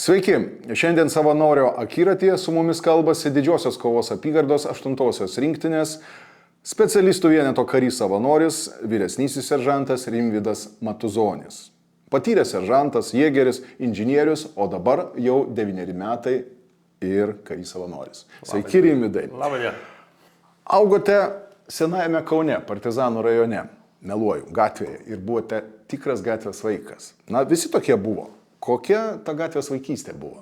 Sveiki, šiandien Savanorio akiratyje su mumis kalbasi Didžiosios kovos apygardos 8-osios rinktinės specialistų vieneto karys savanoris, vyresnysis seržantas Rimvydas Matuzonis. Patyręs seržantas, jėgeris, inžinierius, o dabar jau 9 metai ir karys savanoris. Sveiki, Rimvydai. Labą dieną. Augote senajame Kaune, Partizanų rajone, meluoju, gatvėje ir buvote tikras gatvės vaikas. Na, visi tokie buvo. Kokia ta gatvės vaikystė buvo?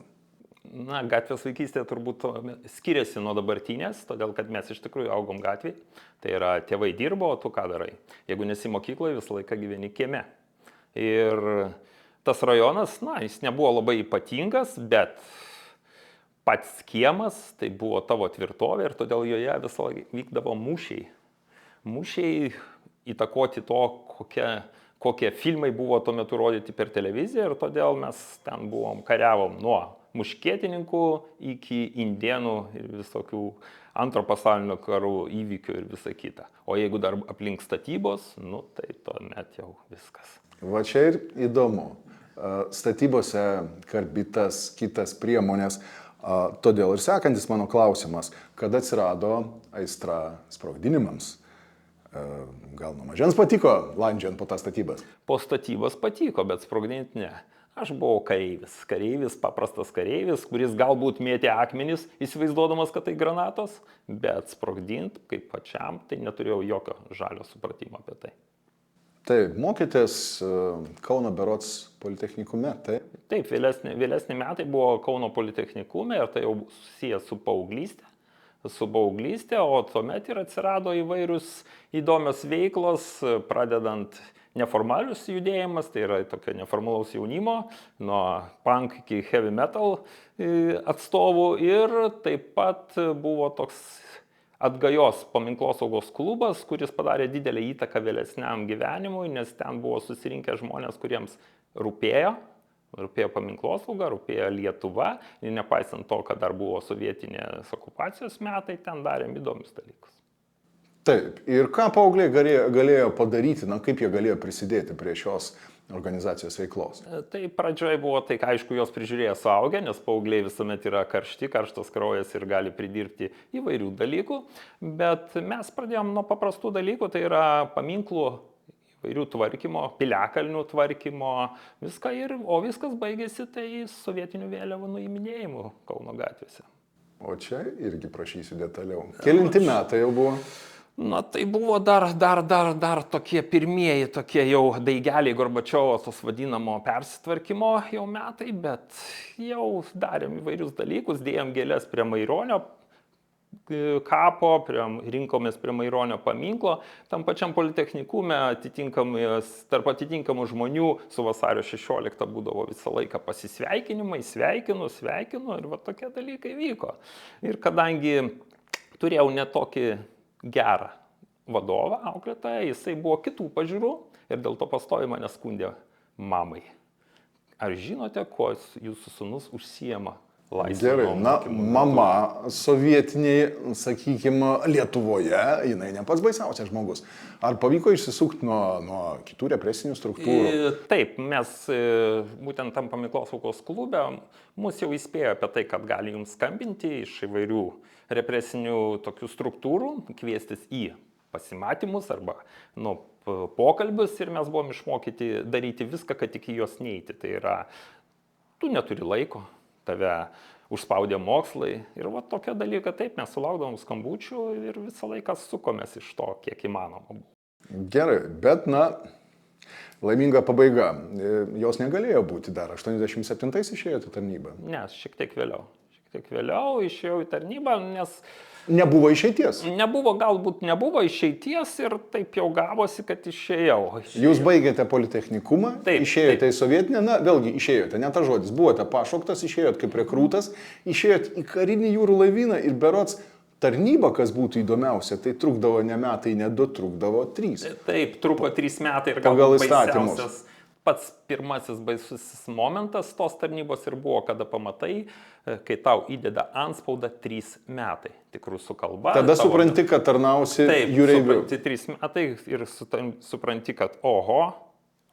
Na, gatvės vaikystė turbūt skiriasi nuo dabartinės, todėl kad mes iš tikrųjų augom gatvėje. Tai yra, tėvai dirbo, o tu ką darai? Jeigu nesi mokykloje, visą laiką gyveni kieme. Ir tas rajonas, na, jis nebuvo labai ypatingas, bet pats kiemas tai buvo tavo tvirtovė ir todėl joje visą laiką vykdavo mūšiai. Mūšiai įtakoti to, kokie filmai buvo tuo metu rodyti per televiziją ir todėl mes ten kariavom nuo muškietininkų iki indėnų ir visokių antro pasaulinio karų įvykių ir visa kita. O jeigu dar aplink statybos, nu tai tuomet jau viskas. Va čia ir įdomu. Statybose karbitas, kitas priemonės. Todėl ir sekantis mano klausimas, kada atsirado aistra sprogdinimams? Gal nuo mažens patiko landžiant po tas statybas? Po statybas patiko, bet sprogdinti ne. Aš buvau kareivis, paprastas kareivis, kuris galbūt mėtė akmenis, įsivaizduodamas, kad tai granatos, bet sprogdinti kaip pačiam, tai neturėjau jokio žalio supratimo apie tai. Taip, mokytės Kauno berods politechnikume, taip? Taip, vėlesni metai buvo Kauno politechnikume ir tai jau susijęs su paauglystė, o tuomet ir atsirado įvairius įdomios veiklos, pradedant neformalius judėjimas, tai yra tokio neformalaus jaunimo, nuo punk iki heavy metal atstovų ir taip pat buvo toks atgajos paminklasaugos klubas, kuris padarė didelę įtaką vėlesniam gyvenimui, nes ten buvo susirinkę žmonės, kuriems rūpėjo paminklosauga, rūpėjo Lietuva ir nepaisant to, kad dar buvo sovietinės okupacijos metai, ten darėm įdomius dalykus. Taip, ir ką paaugliai galėjo padaryti, kaip jie galėjo prisidėti prie šios organizacijos veiklos? Tai pradžioje buvo tai, ką aišku jos prižiūrėjo suaugę, nes paaugliai visuomet yra karštas kraujas ir gali pridirbti įvairių dalykų, bet mes pradėjom nuo paprastų dalykų, tai yra paminklų įvairių tvarkymo, piliakalnių tvarkymo, o viskas baigėsi tai sovietinių vėliavų nuiminėjimu Kauno gatvėse. O čia irgi prašysiu detaliau. Kelinti metai jau buvo? Na, tai buvo dar tokie pirmieji, tokie jau daigeliai Gorbačiovo, tos vadinamo persitvarkymo jau metai, bet jau darėm įvairius dalykus, dėjom gėles prie Maironio kapo, rinkomės prie Maironio paminklo, tam pačiam politechnikume tarp atitinkamų žmonių su vasario 16 būdavo visą laiką pasisveikinimai, sveikinu ir va tokie dalykai vyko. Ir kadangi turėjau netokį gerą vadovą, auklėtoją, jisai buvo kitų pažiūrų ir dėl to pastoviai mane skundė mamai. Ar žinote, kuo jūsų sūnus užsiema? Gerai, mama sovietiniai, sakykime, Lietuvoje, jinai ne pats baisiausias žmogus. Ar pavyko išsisukti nuo kitų represinių struktūrų? Taip, mes būtent tam paminklasaugos klube mus jau įspėjo apie tai, kad gali jums skambinti iš įvairių represinių tokių struktūrų, kviestis į pasimatymus arba pokalbius ir mes buvom išmokyti daryti viską, kad tik į juos neiti. Tai yra, tu neturi laiko. Tave užspaudė mokslai ir va tokie dalykai, taip mes sulaukdavom skambučių ir visą laiką sukomės iš to, kiek įmanoma. Gerai, bet laiminga pabaiga. Jos negalėjo būti dar. 87-ais išėjote į tarnybą? Ne, šiek tiek vėliau išėjau į tarnybą, nes nebuvo išeities? Galbūt nebuvo išeities ir taip jau gavosi, kad išėjau. Jūs baigėte politechnikumą, išėjote į sovietinę, vėlgi išėjote, ne ta žodis, buvote pašauktas, išėjote kaip rekrūtas, išėjote į karinį jūrų laivyną ir berods tarnyba, kas būtų įdomiausia, tai trukdavo ne metai, ne 2, trukdavo 3. Taip, truko 3 metai ir galbūt baisiausias. Pats pirmasis baisusis momentas tos tarnybos ir buvo, kada pamatai, kai tau įdeda antspaudą 3 metai. Tik rusų kalba. Tada supranti, kad tarnausi jūreiviu. Taip, supranti 3 metai ir supranti, kad oho,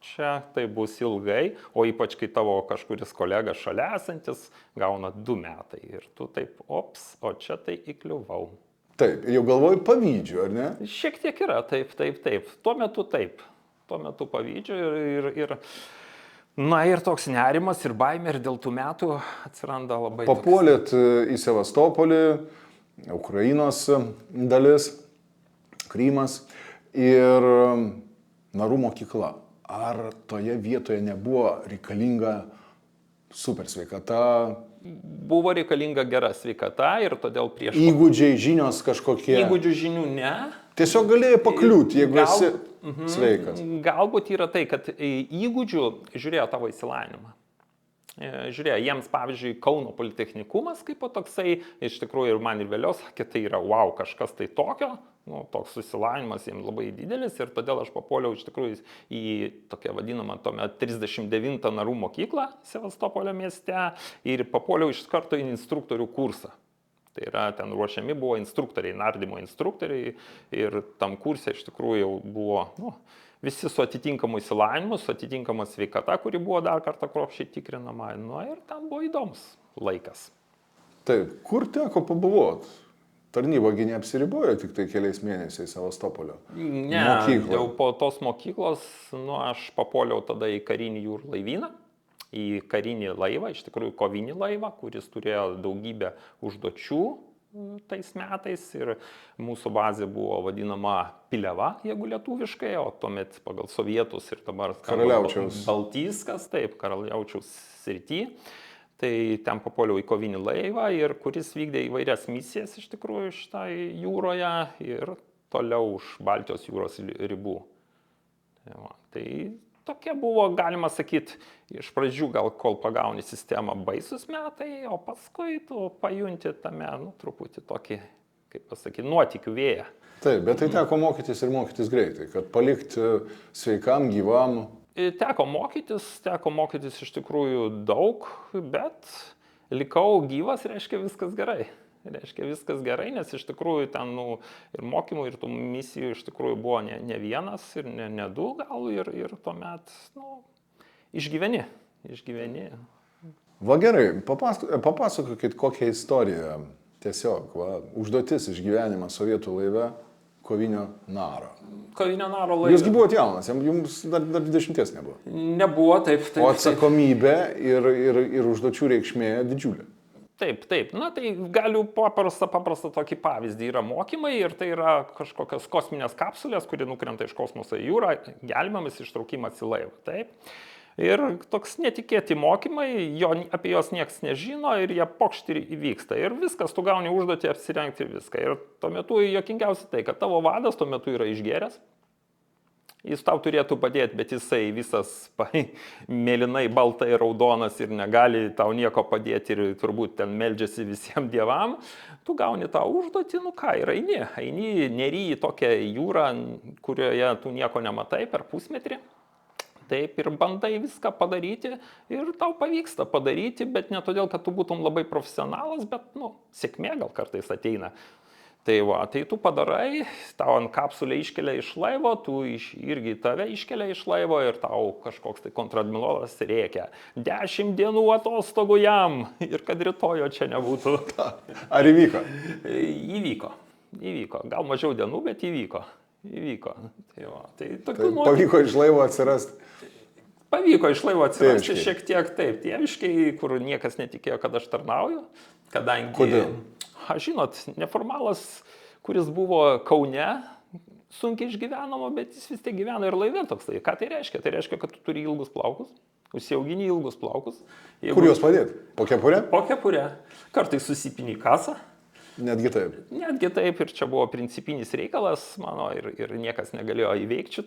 čia tai bus ilgai, o ypač kai tavo kažkuris kolega šalia esantis gauna 2 metai ir tu taip, ops, o čia tai įkliuvau. Taip, jau galvoju pavydžiu, ar ne? Šiek tiek yra, taip. Tuo metu pavydžiu ir na ir toks nerimas ir baimė ir dėl tų metų atsiranda labai... Papuolėt į Sevastopolį, Ukrainos dalis, Krymas ir narų mokykla. Ar toje vietoje nebuvo reikalinga super sveikata? Buvo reikalinga gera sveikata ir todėl prieš... Įgūdžiai, žinios kažkokie? Įgūdžių žinių ne. Tiesiog galėjai pakliūti, jeigu esi sveikas. Galbūt yra tai, kad įgūdžių žiūrėjo tavo įsilavinimą. Žiūrėjo, jiems, pavyzdžiui, Kauno politechnikumas kaip toksai, iš tikrųjų ir man ir vėliau sakė, tai yra wow, kažkas tai tokio, toks susilavinimas jiems labai didelis ir todėl aš papuoliau iš tikrųjų į tokią vadinamą tuomet 39 narų mokyklą Sevastopolio mieste ir papuoliau iš karto į instruktorių kursą. Tai yra, ten ruošiami buvo instruktoriai, nardymo instruktoriai ir tam kurse iš tikrųjų jau buvo visi su atitinkamu įsilavinimu, su atitinkama sveikata, kuri buvo dar kartą kruopščiai tikrinama. Ir ten buvo įdomus laikas. Taip, kur teko pabuvot? Tarnybogi neapsiribojo tik tai keliais mėnesiais Sevastopolio? Ne, jau po tos mokyklos aš papuoliau tada į karinį jūrų laivyną. Į karinį laivą, iš tikrųjų kovinį laivą, kuris turėjo daugybę užduočių tais metais ir mūsų bazė buvo vadinama Pileva, jeigu lietuviškai, o tuomet pagal sovietus ir dabar Karaliaučiaus. Baltyskas, taip, Karaliaučiaus srity. Tai ten papuoliau į kovinį laivą ir kuris vykdė įvairias misijas iš tikrųjų šitą jūroje ir toliau už Baltijos jūros ribų. Tai tokie buvo, galima sakyti, iš pradžių gal kol pagauni sistemą baisus metai, o paskui tu pajunti tame, truputį tokį, kaip pasakyti, nuotykių vėją. Taip, bet tai teko mokytis ir mokytis greitai, kad palikti sveikam, gyvam. Teko mokytis iš tikrųjų daug, bet likau gyvas, reiškia viskas gerai. Nes iš tikrųjų ten ir mokymų, ir tų misijų iš tikrųjų buvo ne vienas ir ne du gal ir tuomet išgyveni. Va gerai, papasakokit kokią istoriją, tiesiog, užduotis išgyvenimas sovietų laive kovinio naro. Kovinio naro laive. Jūsgi buvote jaunas, jums dar 20 nebuvo. Nebuvo, taip. O atsakomybė ir užduočių reikšmė didžiulė. Taip. Na tai galiu paprastą tokį pavyzdį. Yra mokymai ir tai yra kažkokios kosminės kapsulės, kuri nukrenta iš kosmoso į jūrą, gelbėjimas, ištraukimas į laivą. Taip. Ir toks netikėti mokymai, apie juos niekas nežino ir jie pokšti įvyksta. Ir viskas, tu gauni užduotį apsirengti viską. Ir tuo metu juokingiausia tai, kad tavo vadas tuo metu yra išgėręs. Jis tau turėtų padėti, bet jisai visas mėlynai, baltai, raudonas ir negali tau nieko padėti ir turbūt ten meldžiasi visiems dievam. Tu gauni tą užduotį, ir eini neryji tokią jūrą, kurioje tu nieko nematai per pusmetrį. Taip ir bandai viską padaryti ir tau pavyksta padaryti, bet ne todėl, kad tu būtum labai profesionalas, bet sėkmė gal kartais ateina. Tai tu padarai, tau ant kapsulę iškelia iš laivo, tu irgi tave iškelia iš laivo ir tau kažkoks tai kontradmirolas rėkia. 10 dienų atostogų jam ir kad rytojo čia nebūtų. Ar įvyko? Įvyko. Gal mažiau dienų, bet įvyko. Pavyko iš laivo atsirasti? Pavyko iš laivo atsirasti šiek tiek taip. Tėviškai, kur niekas netikėjo, kad aš tarnauju. Kadangi... Kodėl? Žinot, neformalas, kuris buvo Kaune, sunkiai išgyvenamo, bet jis vis tiek gyvena ir laive toksai. Ką tai reiškia? Tai reiškia, kad tu turi ilgus plaukus, užsiaugini ilgus plaukus. Kur juos padėti? Po kepurę? Po kepurę. Kartais susipini kasą. Netgi taip. Ir čia buvo principinis reikalas mano ir niekas negalėjo įveikti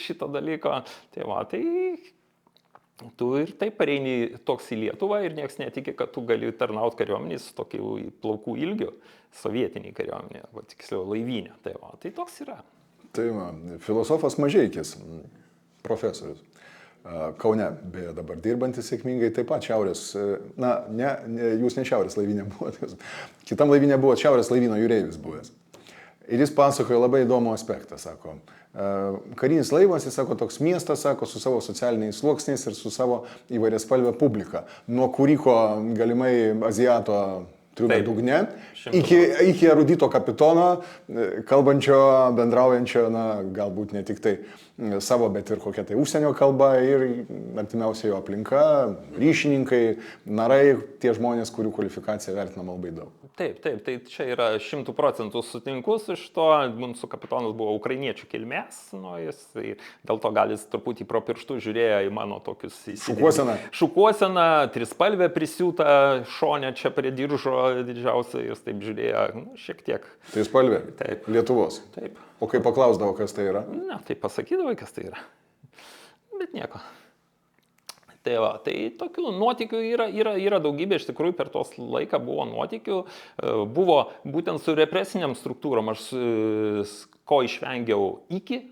šito dalyko. Tai tu ir taip pareini toks į Lietuvą ir niekas netikė, kad tu gali tarnauti kariuomenį su tokiu plaukų ilgiu, sovietiniai kariuomenė, tiksliau laivyne. Tai toks yra. Tai filosofas Mažeikis, profesorius, Kaune, beje, dabar dirbantis sėkmingai, taip pat šiaurės, jūs ne šiaurės laivyne buvote, kitam laivyne buvo šiaurės laivyno jūreivis buvęs. Ir jis pasakojo labai įdomų aspektą, sako. Karinis laivas, jis sako, toks miestas, sako, su savo socialiniais sluoksniais ir su savo įvairiaspalvė publika. Nuo kuriko galimai aziato triume dugne, iki erudito kapitono, kalbančio, bendraujančio, na, galbūt ne tik tai savo, bet ir kokia tai užsienio kalba ir artimiausia jo aplinka, ryšininkai, narai, tie žmonės, kurių kvalifikacija vertinama labai daug. Taip, tai čia yra 100% sutinku su šito, mūsų kapitonas buvo ukrainiečių kilmės, nu, jis dėl to gal jis truputį pro pirštų žiūrėjo į mano tokius šukuoseną, trispalvę prisiūtą šonę čia prie diržo didžiausia, jis taip žiūrėjo, nu, šiek tiek. Trispalvė? Taip. Lietuvos? Taip. O kai paklausdavo, kas tai yra? Na, tai pasakydavo, kas tai yra, bet nieko. Tai va, tai tokių nuotykių yra daugybė, iš tikrųjų per tos laiką buvo nuotykių, buvo būtent su represiniam struktūrom, aš ko išvengiau iki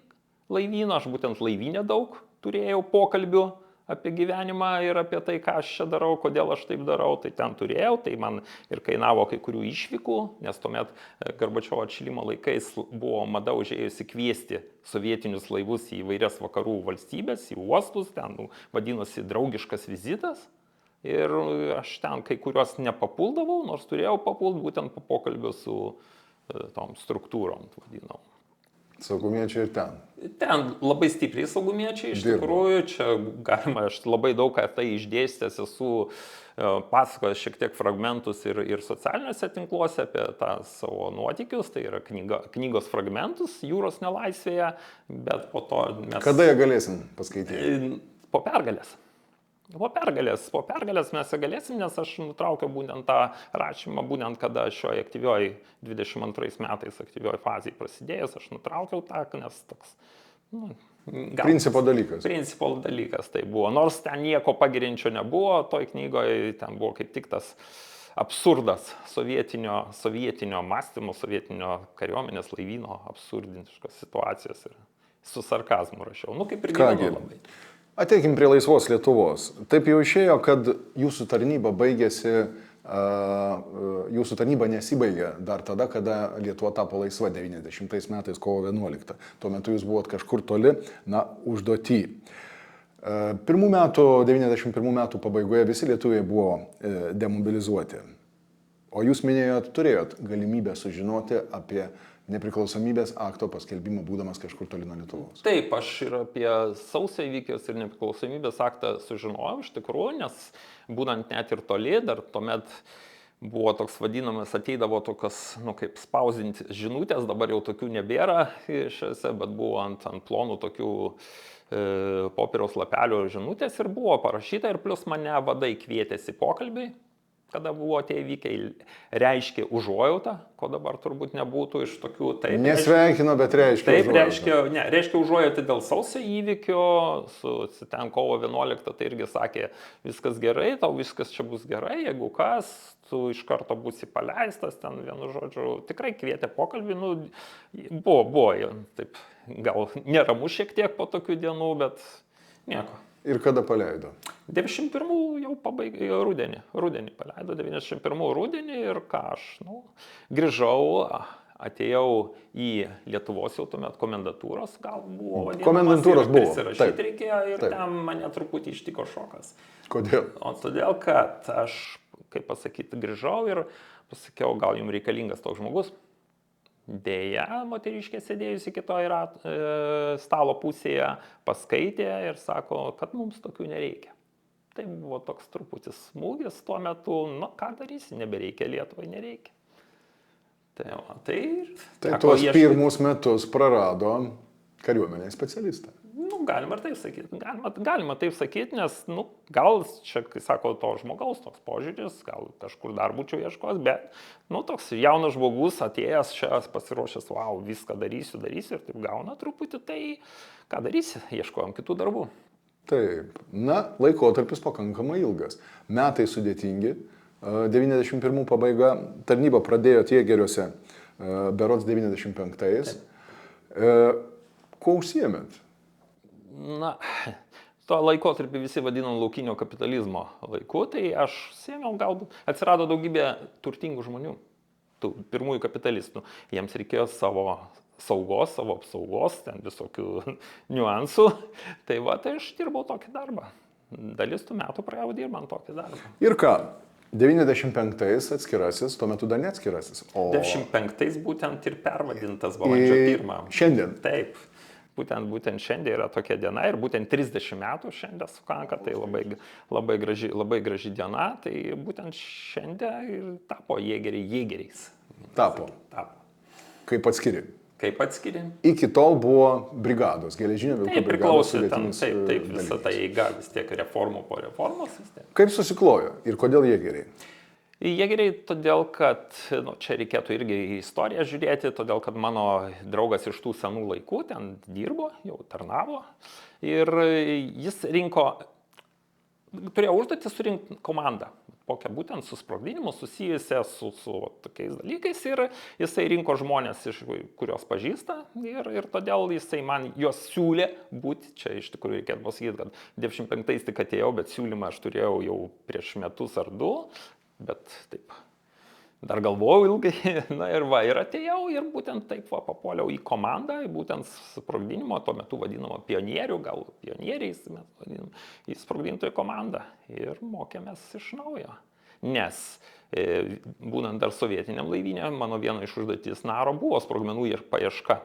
laivyno, aš būtent laivynė daug turėjau pokalbių apie gyvenimą ir apie tai, ką aš čia darau, kodėl aš taip darau, tai ten turėjau, tai man ir kainavo kai kurių išvykų, nes tuomet Gorbačiovo atšilimo laikais buvo mada užėjusi kviesti sovietinius laivus į įvairias vakarų valstybės, į uostus, ten vadinosi draugiškas vizitas ir aš ten kai kuriuos nepapuldavau, nors turėjau papult būtent po pokalbio su tom struktūrom, vadinau. Saugumiečiai ir ten. Ten labai stipriai saugumiečiai, iš tikrųjų, čia galima, aš labai daug ką tai išdėstęs esu pasakojęs šiek tiek fragmentus ir socialiniuose tinkluose apie tą savo nuotykius, tai yra knygos fragmentus Jūros nelaisvėje, bet po to mes... Kada jie galėsim paskaityti? Po pergalės. Po pergalės mes galėsim, nes aš nutraukiau būtent tą rašymą, būtent kada šioje aktyvioji 22 metais aktyvioji fazėje prasidėjęs, aš nutraukiau tą, nes toks... Nu, principo dalykas. Principo dalykas tai buvo. Nors ten nieko pagirinčio nebuvo, toj knygoje ten buvo kaip tik tas absurdas sovietinio mąstymo, sovietinio kariuomenės laivyno absurdiškos situacijos ir su sarkazmu rašiau. Nu, kaip ir gyvenu labai. Ateikim prie laisvos Lietuvos. Taip jau išėjo, kad jūsų tarnyba baigėsi, jūsų tarnyba nesibaigė dar tada, kada Lietuva tapo laisva 90 metais kovo 11. Tuo metu jūs buvot kažkur toli, na, užduoty. 91 metų pabaigoje visi lietuviai buvo demobilizuoti. O jūs minėjot, turėjot galimybę sužinoti apie nepriklausomybės akto paskelbimą, būdamas kažkur toli nuo Lietuvos. Taip, aš ir apie sausio įvykius ir nepriklausomybės aktą sužinojau iš tikrųjų, nes būnant net ir toli, dar tuomet buvo toks vadinamas, ateidavo tokios, nu, kaip spausdinti žinutės, dabar jau tokių nebėra šiose, bet buvo ant plonų tokių popieriaus lapelių žinutės ir buvo parašyta ir plus mane vadai kvietėsi pokalbiai. Kada buvo tie įvykiai, reiškė užuojautą, ko dabar turbūt nebūtų iš tokių... Taip, nesveikino, bet reiškia užuojautą. Taip, reiškia užuojautą dėl sausio įvykio, ten kovo 11, tai irgi sakė, viskas gerai, tau viskas čia bus gerai, jeigu kas, tu iš karto būsi paleistas, ten vienu žodžiu, tikrai kvietė pokalbį, nu, buvo, taip, gal neramu šiek tiek po tokių dienų, bet nieko. Ir kada paleido? 91 jau pabaigė, rudenį paleido, 91 rudenį ir ką aš, nu, grįžau, atėjau į Lietuvos jau tuomet komendatūros, gal buvo vadinamas. Komendantūros buvo. Prisirašyti reikėjo ir ten mane truputį ištiko šokas. Kodėl? O todėl, kad aš, kaip pasakyti, grįžau ir pasakiau, gal jums reikalingas toks žmogus. Deja, moteriškė sėdėjusi kitoje stalo pusėje paskaitė ir sako, kad mums tokių nereikia. Tai buvo toks truputis smūgis tuo metu, nu ką darysi, nebereikia Lietuvai, nereikia. Tai tuos pirmus metus prarado kariuomenės specialistą. Nu, galima ir taip sakyti. Galima taip sakyti, nes, nu, gal čia, kai sako, to žmogaus toks požiūris, gal kažkur dar būčiau ieškos, bet, nu, toks jaunas žmogus atėjęs čia pasiruošęs, wow, viską darysiu ir taip gauna truputį, tai ką darysi, ieškojom kitų darbų. Taip, na, laikotarpis pakankamai ilgas, metai sudėtingi, 91 pabaiga, tarnybą pradėjot Jėgeriuose berods 95. Kuo užsiėmėt? Na, to laikotarpį visi vadinam laukinio kapitalizmo laiku, tai aš sėmiau, galbūt atsirado daugybė turtingų žmonių. tų pirmųjų kapitalistų. Jiems reikėjo savo saugos, savo apsaugos, ten visokių niuansų. Tai aš dirbau tokį darbą. Dalis tų metų praėjau dirbant tokį darbą. Ir ką? 95-ais atskirasis, tuo metu dar neatskirasis. 95-ais būtent ir pervadintas balandžio 1. Šiandien. Taip. Būtent šiandien yra tokia diena ir būtent 30 metų šiandien sukanka, tai labai graži diena, tai būtent šiandien ir tapo jėgeriais. Tapo. Kaip atskiri. Iki tol buvo brigados, geležinio vilko brigados. Taip, visa ta eiga vis tiek reformų po reformos. Kaip susiklojo ir kodėl jėgeriai? Jėgeriai todėl, kad, čia reikėtų irgi į istoriją žiūrėti, todėl, kad mano draugas iš tų senų laikų ten dirbo, jau tarnavo ir jis turėjo užduotį surinkti komandą, kokią būtent su sprogdinimu susijusią su tokiais dalykais ir jisai rinko žmonės, kurios pažįsta ir todėl jisai man juos siūlė būti, čia iš tikrųjų reikėtų pasakyti, kad 95-ais tik atėjau, bet siūlymą aš turėjau jau prieš metus ar 2. Bet taip, dar galvojau ilgai, ir atėjau ir būtent taip papuoliau į komandą, būtent sprogdinimo, tuo metu vadinamo pionierių, gal pionieriais mes vadinam, į sprogdintojų komandą ir mokėmės iš naujo. Nes būnant dar sovietiniam laivyne, mano viena iš užduotis naro buvo sprogmenų ir paieška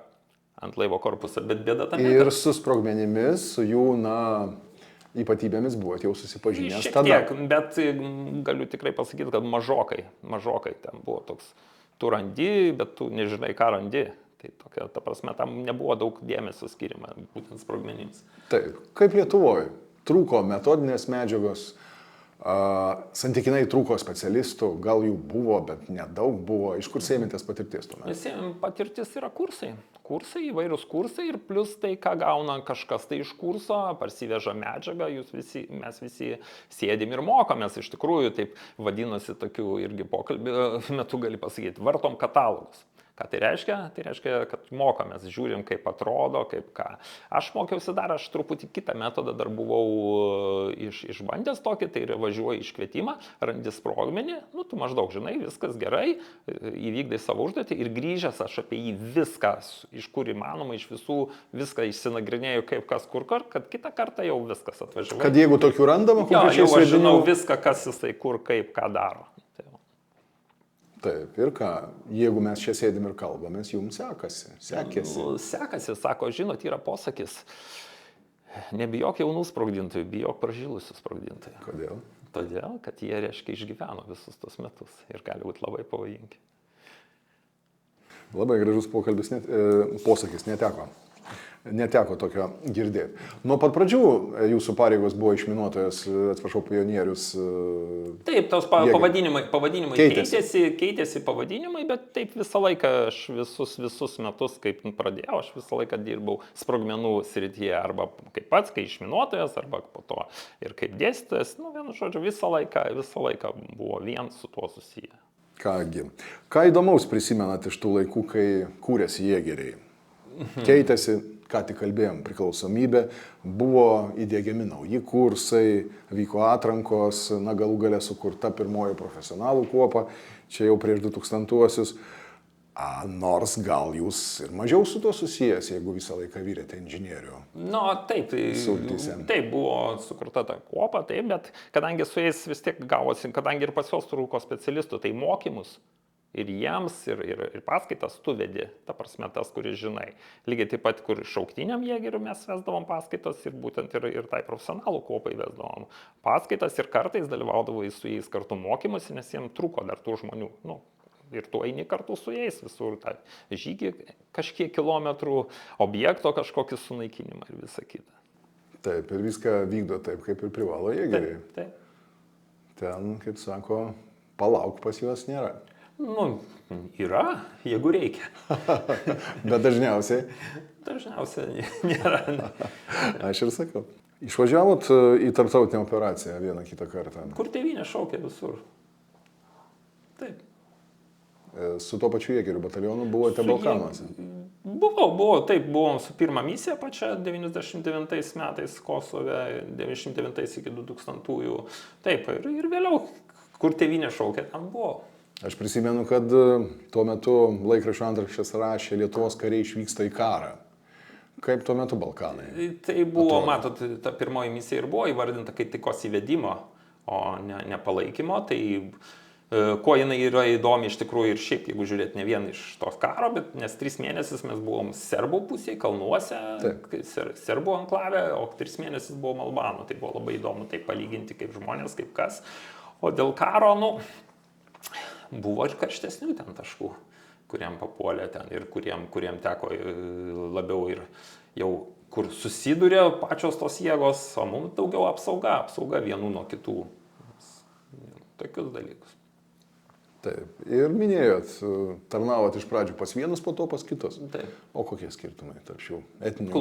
ant laivo korpuso, bet bėda tame. Ir su sprogmenimis, su jų, ypatybėmis buvote jau susipažinęs tada. Šiek tiek, bet galiu tikrai pasakyti, kad mažokai ten buvo toks, tu randi, bet tu nežinai, ką randi. Tai tokia, ta prasme, tam nebuvo daug dėmesio skiriama būtent sprogmenims. Taip, kaip Lietuvoje, trūko metodinės medžiagos, santykinai trūko specialistų, gal jų buvo, bet nedaug buvo. Iš kur sėmėtės patirties tuomet? Patirtis yra kursai, įvairūs kursai ir plus tai, ką gauna kažkas tai iš kurso, parsiveža medžiagą, mes visi sėdim ir mokomės. Iš tikrųjų, taip vadinosi tokių irgi pokalbių metu gali pasakyti, vartom katalogus. Ką tai reiškia? Tai reiškia, kad mokomės, žiūrim, kaip atrodo, kaip ką. Aš mokiausi aš truputį kitą metodą dar buvau išbandęs tokį, tai yra važiuoji iškvietimą, randi sprogmenį, tu maždaug žinai, viskas gerai, įvykdai savo užduotį ir grįžęs aš apie jį viską, iš kur įmanoma, iš visų viską išsinagrinėjau, kaip kas kur, kad kitą kartą jau viskas atvažiuoja. Kad jeigu tokių randama, jau aš žinau viską, kas jisai kur, kaip, ką daro. Taip, ir ką, jeigu mes čia sėdim ir kalbamės, jums sekėsi. Sekasi, sako, žinot, yra posakis, nebijok jaunų sprogdintojų, bijok pražilusių sprogdintojų. Kodėl? Todėl, kad jie, reiškia, išgyveno visus tos metus ir gali būti labai pavojingi. Labai gražus pokalbis, posakis, neteko tokio girdėti. Nuo pat pradžių jūsų pareigos buvo išminuotojas, pionierius. Taip, tos pavadinimai keitėsi pavadinimai, bet taip visą laiką aš visus metus, kaip pradėjau, aš visą laiką dirbau sprogmenų srityje, arba kaip pats, kai išminuotojas, arba po to ir kaip dėstytojas, vienu žodžiu, visą laiką buvo vien su tuo susiję. Kągi, ką įdomaus prisimenat iš tų laikų, kai kūrėsi jėgeriai? Keitėsi, ką tik kalbėjom, priklausomybė, buvo įdiegiami nauji kursai, vyko atrankos, galų gale sukurta pirmoji profesionalų kuopa, čia jau prieš 2000-uosius. Nors gal jūs ir mažiau su to susijęs, jeigu visą laiką vyrėte inžinierių. Taip, buvo sukurta ta kuopa, taip, bet kadangi su jais vis tiek gavosi, kadangi ir pas juos trūko specialistų, tai mokymus ir jiems, ir paskaitas tu vedi, ta prasme tas, kuris žinai. Lygiai taip pat, kur šauktiniam jėgerių mes vesdavom paskaitas ir būtent ir tai profesionalų kuopai vesdavom paskaitas ir kartais dalyvaudavai su jais kartu mokymusi, nes jiems trūko dar tų žmonių. Ir tu eini kartu su jais visur tą žygį, kažkiek kilometrų, objekto kažkokį sunaikinimą ir visą kitą. Taip, ir viską vykdo taip, kaip ir privalo jėgeriai. Taip. Ten, kaip sako, palauk pas juos nėra. Yra, jeigu reikia. Bet dažniausiai? Dažniausiai nėra. Aš ir sakau. Išvažiavot į tarptautinę operaciją vieną kitą kartą. Kur tėvynė šaukia visur. Taip. Su tuo pačiu jėgerių batalionu buvote Balkanuose? Buvom su pirma misija pačia 99 metais Kosove, 99 iki 2000-ųjų. Taip, ir vėliau, kur tėvynė šaukia, ten buvo. Aš prisimenu, kad tuo metu laikraščio antraštės rašė Lietuvos kariai išvyksta į karą. Kaip tuo metu Balkanai? Tai buvo, matot, ta pirmoji misija ir buvo įvardinta kaip taikos įvedimo, o ne palaikymo. Tai kuo jinai yra įdomi iš tikrųjų ir šiaip, jeigu žiūrėt ne vien iš tos karo, bet nes 3 mėnesius mes buvom serbų pusėje, kalnuose, serbų anklave, o 3 mėnesius buvom albanų. Tai buvo labai įdomu tai palyginti kaip žmonės, kaip kas. O dėl karo, buvo ir karštesnių ten taškų, kuriem papuolė ten ir kuriem teko labiau ir jau kur susiduria pačios tos jėgos, o mums daugiau apsauga vienų nuo kitų. Tokius dalykus. Taip. Ir minėjot, tarnavot iš pradžių pas vienus, po to pas kitus. Taip. O kokie skirtumai tarp šių etninių?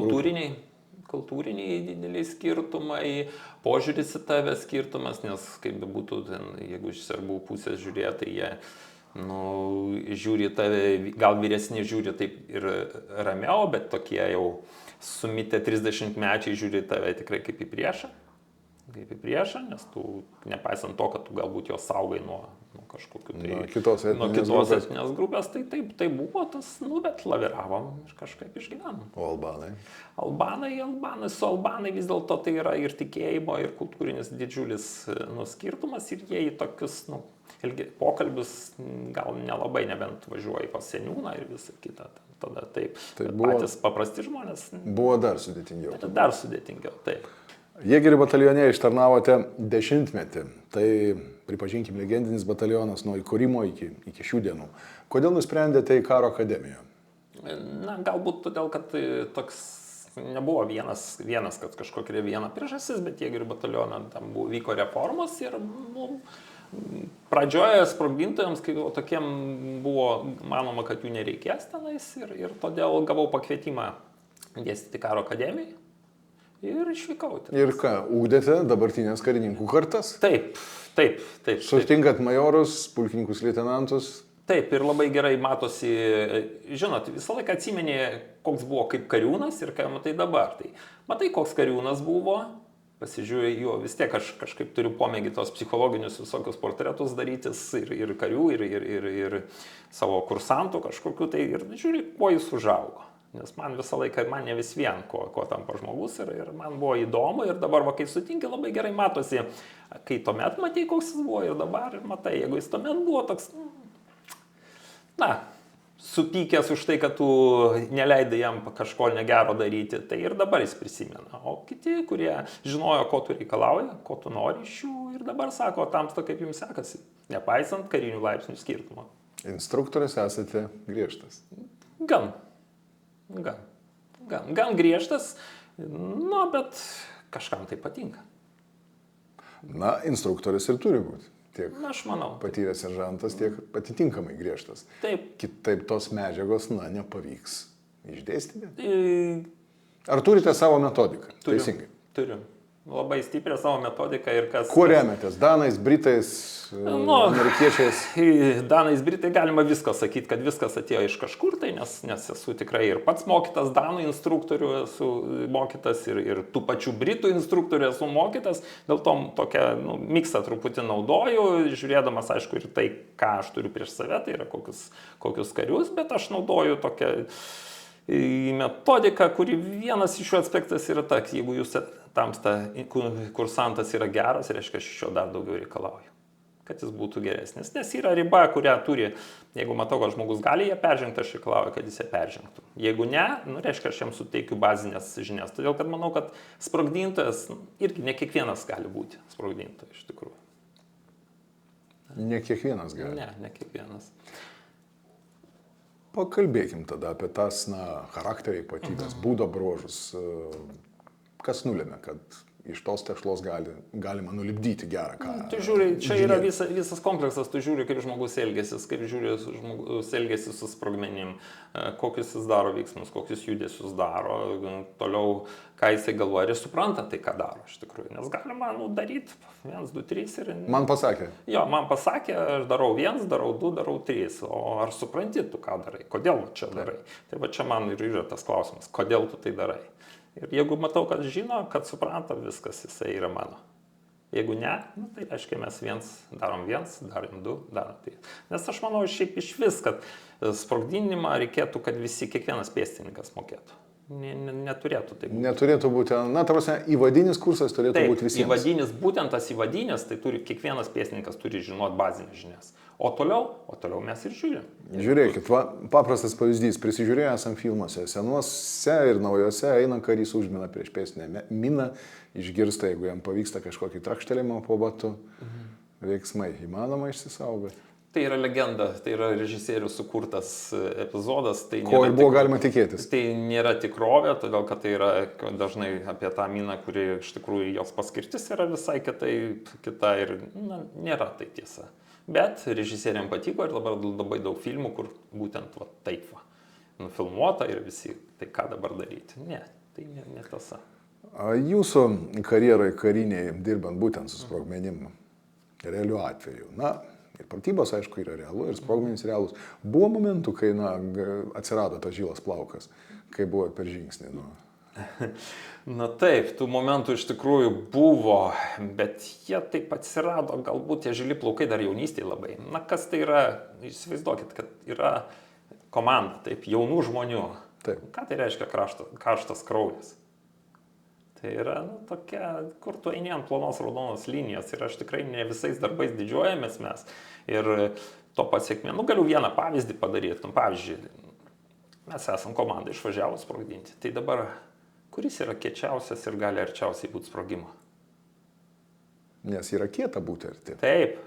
Kultūriniai dideliai skirtumai, požiūris į tave skirtumas, nes kaip bebūtų, jeigu iš serbų pusės žiūrėt, tai jie žiūri tave, gal vyresni žiūri taip ir ramiau, bet tokie jau sumitę 30-mečiai žiūri tave tikrai kaip į priešą. Nes tu, nepaisant to, kad tu galbūt jos saugai nuo kažkokių tai... Nuo kitos etninės grupės, tai buvo tas, bet laviravom ir kažkaip išgyvenom. O albanai? Albanai vis dėlto tai yra ir tikėjimo, ir kultūrinis didžiulis skirtumas, ir jie į tokius, pokalbius gal nelabai, nebent važiuoja pas seniūną ir visą kitą. Tada taip. Patys paprasti žmonės. Buvo dar sudėtingiau. Dar sudėtingiau, taip. Jėgerių batalione ištarnavote 10-metį. Tai, pripažinkim, legendinis batalionas nuo įkūrimo iki šių dienų. Kodėl nusprendėte į karo akademiją? Galbūt todėl, kad toks nebuvo vienas kad kažkokia viena priežastis, bet Jėgerių batalione tam vyko reformos ir pradžioje sprogdintojams, kai tokiem buvo manoma, kad jų nereikės tenais ir todėl gavau pakvietimą dėstyti karo akademijai. Ir išvykau. Ir ką, ugdėte dabartinės karininkų kartas? Taip. Sutinkat majorus, pulkininkus, leitenantus? Taip, ir labai gerai matosi, žinot, visą laiką atsimeni, koks buvo kaip kariūnas ir ką matai dabar. Tai matai, koks kariūnas buvo, pasižiūrėjau, jo vis tiek aš kažkaip turiu pomėgį tos psichologinius visokius portretus darytis ir karių, ir savo kursantų kažkokiu, tai ir žiūrėk, kuo jis užaugo. Nes man visą laiką, man ne vis vien, ko tampa žmogus ir man buvo įdomu ir dabar, kai sutinki, labai gerai matosi, kai tuomet matei, koks jis buvo ir dabar ir matai, jeigu jis tuomet buvo toks, supykęs už tai, kad tu neleidai jam kažko negero daryti, tai ir dabar jis prisimena. O kiti, kurie žinojo, ko tu reikalauji, ko tu nori iš jų ir dabar sako, tamsta, kaip jums sekasi, nepaisant karinių laipsnių skirtumo. Instruktorius esate griežtas? Gan griežtas, bet kažkam tai patinka. Instruktorius ir turi būti. Tiek aš manau. Patyręs seržantas, tiek atitinkamai griežtas. Taip. Kitaip tos medžiagos, nepavyks išdėstyti. Ar turite savo metodiką? Teisingai. Turiu. Labai stiprią savo metodiką ir kas... Kuo remiatės? Danais, Britais, amerikiečiais? Danais, Britai galima viską sakyti, kad viskas atėjo iš kažkur, tai nes esu tikrai ir pats mokytas, Danų instruktorių esu mokytas ir tų pačių Britų instruktorių esu mokytas, dėl to tokią miksą truputį naudoju, žiūrėdamas, aišku, ir tai, ką aš turiu prieš save, tai yra kokius karius, bet aš naudoju tokią metodika, kuri vienas iš šių aspektas yra toks, jeigu jūs tamsta kursantas yra geras, reiškia, aš iš jo dar daugiau reikalauju, kad jis būtų geresnis. Nes yra riba, kurią turi, jeigu matau, kad žmogus gali ją peržengti, aš reikalauju, kad jis ją peržengtų. Jeigu ne, reiškia, aš jam suteikiu bazinės žinias. Todėl, kad manau, kad sprogdintojas irgi ne kiekvienas gali būti sprogdintojas iš tikrųjų. Ne kiekvienas gali? Ne kiekvienas. Pakalbėkim tada apie tas, charakterio ypatybės, būdo bruožus. Kas nulėmė, kad iš tos tešlos galima nulipdyti gerą karą? Tu žiūri, čia yra visas kompleksas, tu žiūri, kaip žmogus elgėsis, kaip žiūri žmogus elgėsis su sprogmenim, kokius jis daro veiksmus, kokius judesius daro, toliau, ką jisai galvoja, ir supranta tai, ką daro iš tikrųjų. Nes galima daryti 1, 2, 3 ir... Man pasakė? Jo, man pasakė, aš darau 1, darau 2, darau 3, o ar supranti tu, ką darai, kodėl čia darai? Tai va čia man ir yra tas klausimas, kodėl tu tai darai? Ir jeigu matau, kad žino, kad supranta, viskas jisai yra mano. Jeigu ne, nu, tai reiškia mes darom viens, darom du, darom tai. Nes aš manau šiaip iš vis, kad sprogdinimą reikėtų, kad kiekvienas pėstininkas mokėtų. Neturėtų tai būti. Neturėtų būti, ta prasme, įvadinis kursas turėtų būti visiems. Būtent tas įvadinis, tai kiekvienas pėstininkas turi žinoti bazinės žinias. O toliau mes ir žiūrim. Žiūrėkit, paprastas pavyzdys, prisižiūrėję esam filmuose, senuose ir naujose eina karys užmina prieš pėstinę miną, išgirsta, jeigu jam pavyksta kažkokį trakštelėjimą po batu, veiksmai įmanoma išsisaugoti. Tai yra legenda, tai yra režisierių sukurtas epizodas. Tai ko ir buvo galima tikėtis. Tai nėra tikrovė, todėl kad tai yra dažnai apie tą miną, kuri iš tikrųjų jos paskirtis yra visai kita ir nėra tai tiesa. Bet režisieriam patiko ir labai daug filmų, kur būtent taip nufilmuota ir visi, tai ką dabar daryti. Ne, tai netiesa. Jūsų karjeroje kariniai dirbant būtent su sprogmenim, realiu atveju, ir pratybos, aišku, yra realu, ir sprogmenys realūs. Buvo momentų, kai atsirado tas žilas plaukas, kai buvo per žingsnį. Na taip, tų momentų iš tikrųjų buvo, bet jie taip atsirado, galbūt tie žili plaukai dar jaunystėje labai. Kas tai yra, įsivaizduokit, kad yra komanda, taip, jaunų žmonių. Taip. Ką tai reiškia karštas kraujas? Tai yra tokia, kur tu eini ant plonos raudonos linijos ir aš tikrai ne visais darbais didžiuojamės mes. Ir to pasiekmė, galiu vieną pavyzdį padaryti. Pavyzdžiui, mes esam komanda išvažiavus sprogdinti. Tai dabar, kuris yra kiečiausias ir gali arčiausiai būti sprogimo? Nes yra kieta būti arti. Taip.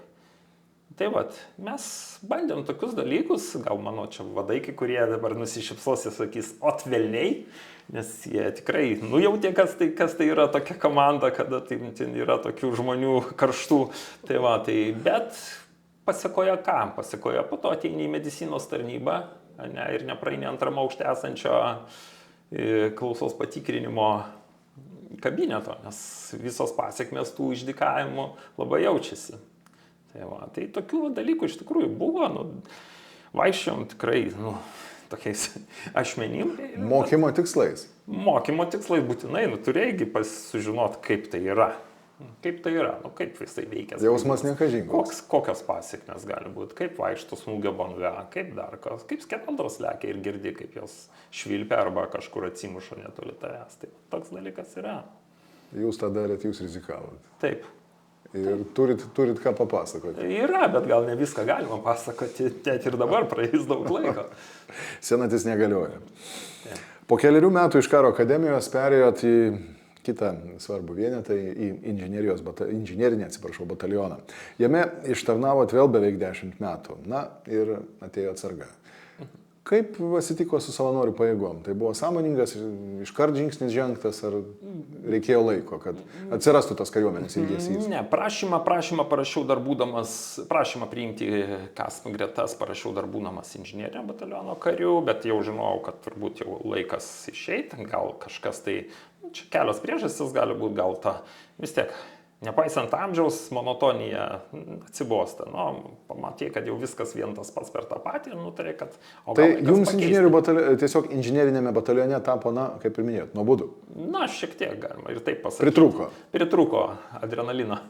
Tai mes bandėm tokius dalykus, gal mano čia vadai, kurie dabar nusišypsos ir sakys, velniai, nes jie tikrai nujautė, kas tai yra tokia komanda, kada tai yra tokių žmonių karštų. Bet pasiekoja ką? Pasiekoja, po to ateini į medicinos tarnybą ir nepraeini antram aukšte esančio klausos patikrinimo kabineto, nes visos pasiekmės tų išdykavimų labai jaučiasi. Tai tokių dalykų iš tikrųjų buvo, vaikščiom tikrai tokiais ašmenim. Mokymo tikslais. Mokymo tikslais būtinai, turėjai sužinoti, kaip tai yra. Kaip tai yra, kaip visai veikia. Jausmas nekažingas. Kokios pasiekmes gali būti, kaip vaikšto smūgio banga, kaip dar kas, kaip skeveldros lekia ir girdi, kaip jos švilpia arba kažkur atsimuša netoli tavęs. Tai toks dalykas yra. Jūs tą darėt, jūs rizikavot. Taip. Ir turit ką papasakoti. Yra, bet gal ne viską galima pasakoti, net ir dabar praeis daug laiko. Senatis negalioja. Po keliarių metų iš karo akademijos perėjot į kitą svarbų vienetą, į inžinerinį batalioną. Jame ištarnavot vėl beveik 10 metų. Ir atėjo atsarga. Kaip atsitiko su savanorių pajėgom? Tai buvo sąmoningas, iškart žingsnis žengtas, ar reikėjo laiko, kad atsirastų tas kariuomenės ilgesys? Ne, prašymą parašiau dar būdamas, prašymą priimti KASP gretas parašiau dar būdamas inžinerinio bataliono karių, bet jau žinojau, kad turbūt jau laikas išeiti, gal kažkas tai, čia kelios priežastys gali būti, gal ta, vis tiek. Nepaisant amžiaus, monotonija atsibosta. Pamatai, kad jau viskas vien tas pats per tą patį ir nutarė, kad... Tai jums tiesiog inžinerinėme batalione tapo, kaip ir minėjot, nuobodu? Šiek tiek galima ir taip pasakyti. Pritrūko? Pritrūko adrenalino.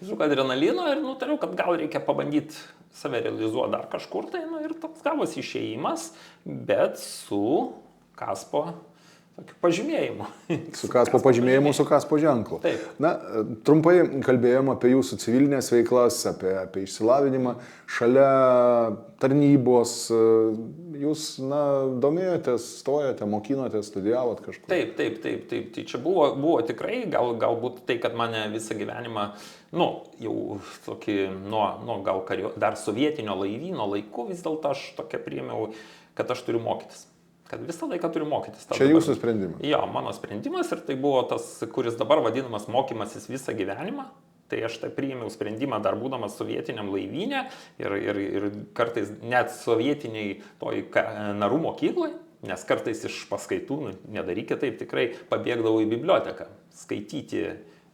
Ir nutariau, kad gal reikia pabandyti save realizuoti dar kažkur. Tai ir toks gavosi išėjimas, bet su KASPO pažymėjimu. Su KASPO pažymėjimu, su KASPO ženklu. Taip. Trumpai kalbėjom apie jūsų civilinės veiklas, apie išsilavinimą. Šalia tarnybos jūs, domėjotės, stojate, mokinotės, studijavot kažkur. Taip. Tai čia buvo tikrai, galbūt tai, kad mane visą gyvenimą, jau tokį, gal dar sovietinio laivyno laiku vis dėlto aš tokia priėmiau, kad aš turiu mokytis. Kad visą laiką turiu mokytis. Čia jūsų sprendimas? Jo, mano sprendimas ir tai buvo tas, kuris dabar vadinamas mokymasis visą gyvenimą. Tai aš tai priėmiau sprendimą dar būdamas sovietiniam laivyne ir kartais net sovietiniai toj narų mokykloj, nes kartais iš paskaitų, nedarykit taip, tikrai pabėgdavau į biblioteką skaityti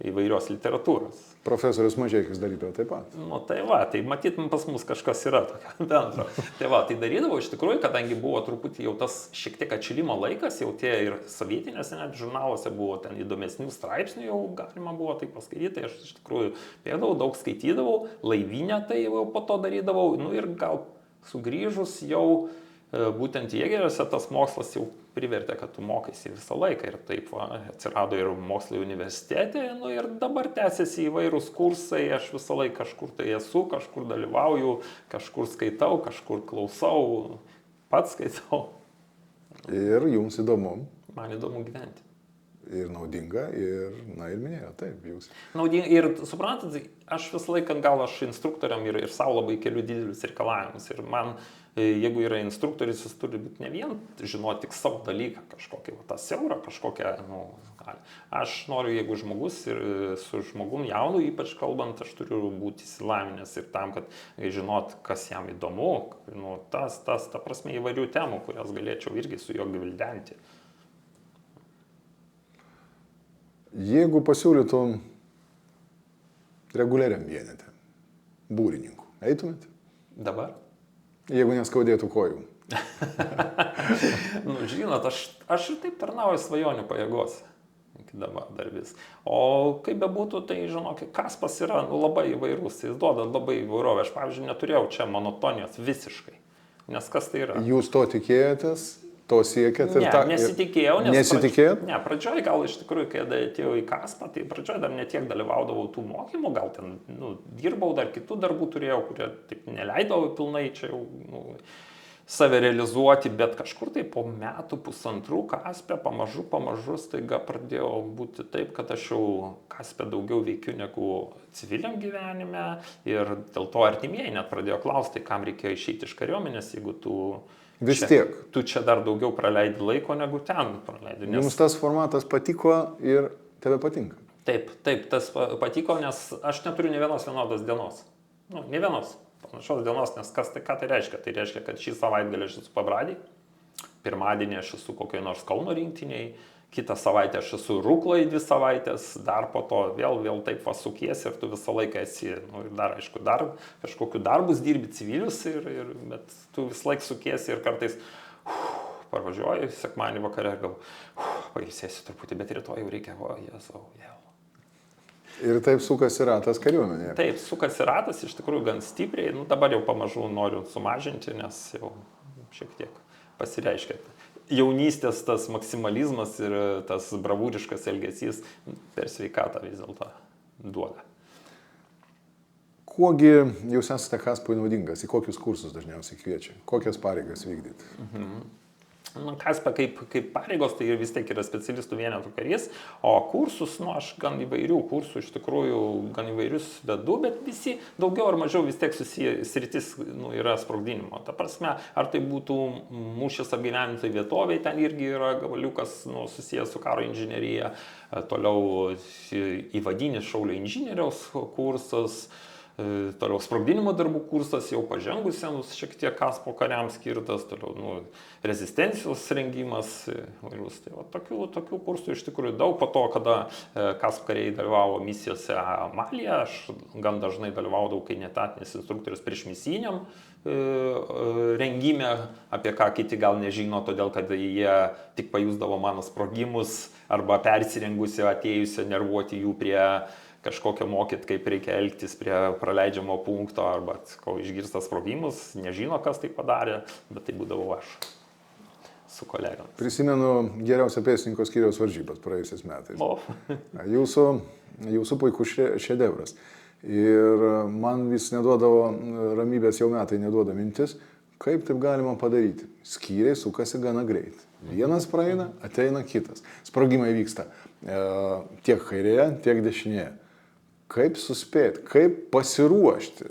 įvairios literatūros. Profesorius Mažeikis darydavo taip pat. Nu, tai va, tai matyt, pas mus kažkas yra tokio bendro. Tai va, tai darydavau iš tikrųjų, kadangi buvo truputį jau tas šiek tiek atšilimo laikas, jau tie ir sovietinėse net žurnaluose buvo ten įdomesnių straipsnių, jau galima buvo tai paskaityti, tai aš iš tikrųjų bėgdavau, daug skaitydavau, laivinę tai jau po to darydavau, nu ir gal sugrįžus jau būtent Jėgeriuose tas mokslas jau privertė, kad tu mokaisi visą laiką ir taip va, atsirado ir mokslai universitete, nu ir dabar tęsiasi įvairūs kursai, aš visą laiką kažkur tai esu, kažkur dalyvauju, kažkur skaitau, kažkur klausau, pats skaitau. Ir jums įdomu. Man įdomu gyventi. Ir naudinga, ir, na ir minėjo, taip, jūs. Naudinga, ir suprantat, aš visą laiką, gal aš instruktoriam ir savo labai keliu didelius reikalavimus. Ir man, jeigu yra instruktorius, jis turi būti ne vien žinoti tik savo dalyką, kažkokį, tą siaurą, kažkokią, nu, aš noriu, jeigu žmogus ir su žmogum jaunu, ypač kalbant, aš turiu būti įsilavinęs ir tam, kad žinot, kas jam įdomu, nu, ta prasme įvairių temų, kurias galėčiau irgi su juo gvildenti. Jeigu pasiūlytum reguliariam vienete, būrininkų, eitumėt? Dabar? Jeigu neskaudėtų kojų. Nu, žinot, aš ir taip tarnauju svajonių pajėgose. Iki dabar dar vis. O kaip bebūtų, tai žinokit, Kaspas yra labai įvairus, jis duoda labai įvairovę. Aš, pavyzdžiui, neturėjau čia monotonijos visiškai. Nes kas tai yra? Jūs to tikėjotės? To siekėt ir tą... Nesitikėjau, nes... Nesitikėjot? Ne, pradžioj gal iš tikrųjų, kai atėjau į Kaspą, tai pradžioj dar netiek dalyvaudavau tų mokymų, gal ten, nu, dirbau, dar kitų darbų turėjau, kurie taip neleidavo pilnai čia jau, nu, save realizuoti, bet kažkur tai po metų, pusantrų Kaspę pamažu staiga pradėjo būti taip, kad aš jau Kaspę daugiau veikiu negu civiliam gyvenime ir dėl to artimieji net pradėjo klausti, kam reikėjo išeiti iš kariuomenės, jeigu tu... Vis tiek. Tu čia dar daugiau praleidi laiko, negu ten praleidi. Nes... Jums tas formatas patiko ir tebe patinka? Taip, tas patiko, nes aš neturiu ne vienos vienodos dienos. Nu, ne vienos panašios dienos, nes ką tai reiškia? Tai reiškia, kad šį savaitgalį aš esu Pabradėj, pirmadienį aš esu kokioje nors Kauno rinktiniai, kitą savaitę aš esu Rukloj 2 savaitės, dar po to vėl taip sukiesi ir tu visą laiką esi, nu, ir dar, aišku, dar kažkokiu darbus dirbi civilius, bet tu visą laiką sukiesi ir kartais parvažiuoju, sekmadienį vakare ir gal pailsėsiu truputį, bet rytoj jau reikia, Jėzau. Ir taip sukasi ratas kariuomenėje. Taip, sukasi ratas iš tikrųjų gan stipriai, nu, dabar jau pamažu noriu sumažinti, nes jau šiek tiek pasireiškia. Jaunystės tas maksimalizmas ir tas bravūriškas elgesys per sveikatą vis dėlto duoda. Kuogi jūs esate Kaspui naudingas, į kokius kursus dažniausiai kviečia, kokias pareigas vykdyti? Kaspa kaip pareigos, tai vis tiek yra specialistų vienetų karys, o kursus, nu, aš gan įvairių kursų, iš tikrųjų, gan įvairius vedu, bet visi daugiau ar mažiau vis tiek susiję sritis, nu, yra sprogdinimo. Ta prasme, ar tai būtų mūšis apgyvendintai vietoviai, ten irgi yra gabaliukas, nu, susijęs su karo inžinerija, toliau įvadinis šaulio inžinieriaus kursas, toliau sprogdinimo darbų kursas jau pažengusiems šiek tiek Kaspo kariams skirtas, toliau, nu, rezistencijos rengimas, tai va, tokių kursų iš tikrųjų daug. Po to, kada Kaspo kariai dalyvavo misijose Malyje, aš gan dažnai dalyvaudavau, kai netatinis instruktorius priešmisiniam rengime, apie ką kiti gal nežino, todėl kad jie tik pajusdavo mano sprogimus arba persirengusi atėjusio nervuoti jų prie kažkokio mokyt, kaip reikia elgtis prie praleidžiamo punkto, arba išgirstas sprogimus, nežino, kas tai padarė, bet tai būdavo aš su kolegams. Prisimenu geriausio pėstininko skyriaus varžybas praėjusiais metais. Jūsų puikus šedevras. Ir man vis neduodavo ramybės, jau metai neduoda mintis, kaip taip galima padaryti. Skyriai sukasi gana greit. Vienas praeina, ateina kitas. Sprogimai vyksta tiek kairėje, tiek dešinėje. Kaip suspėti, kaip pasiruošti?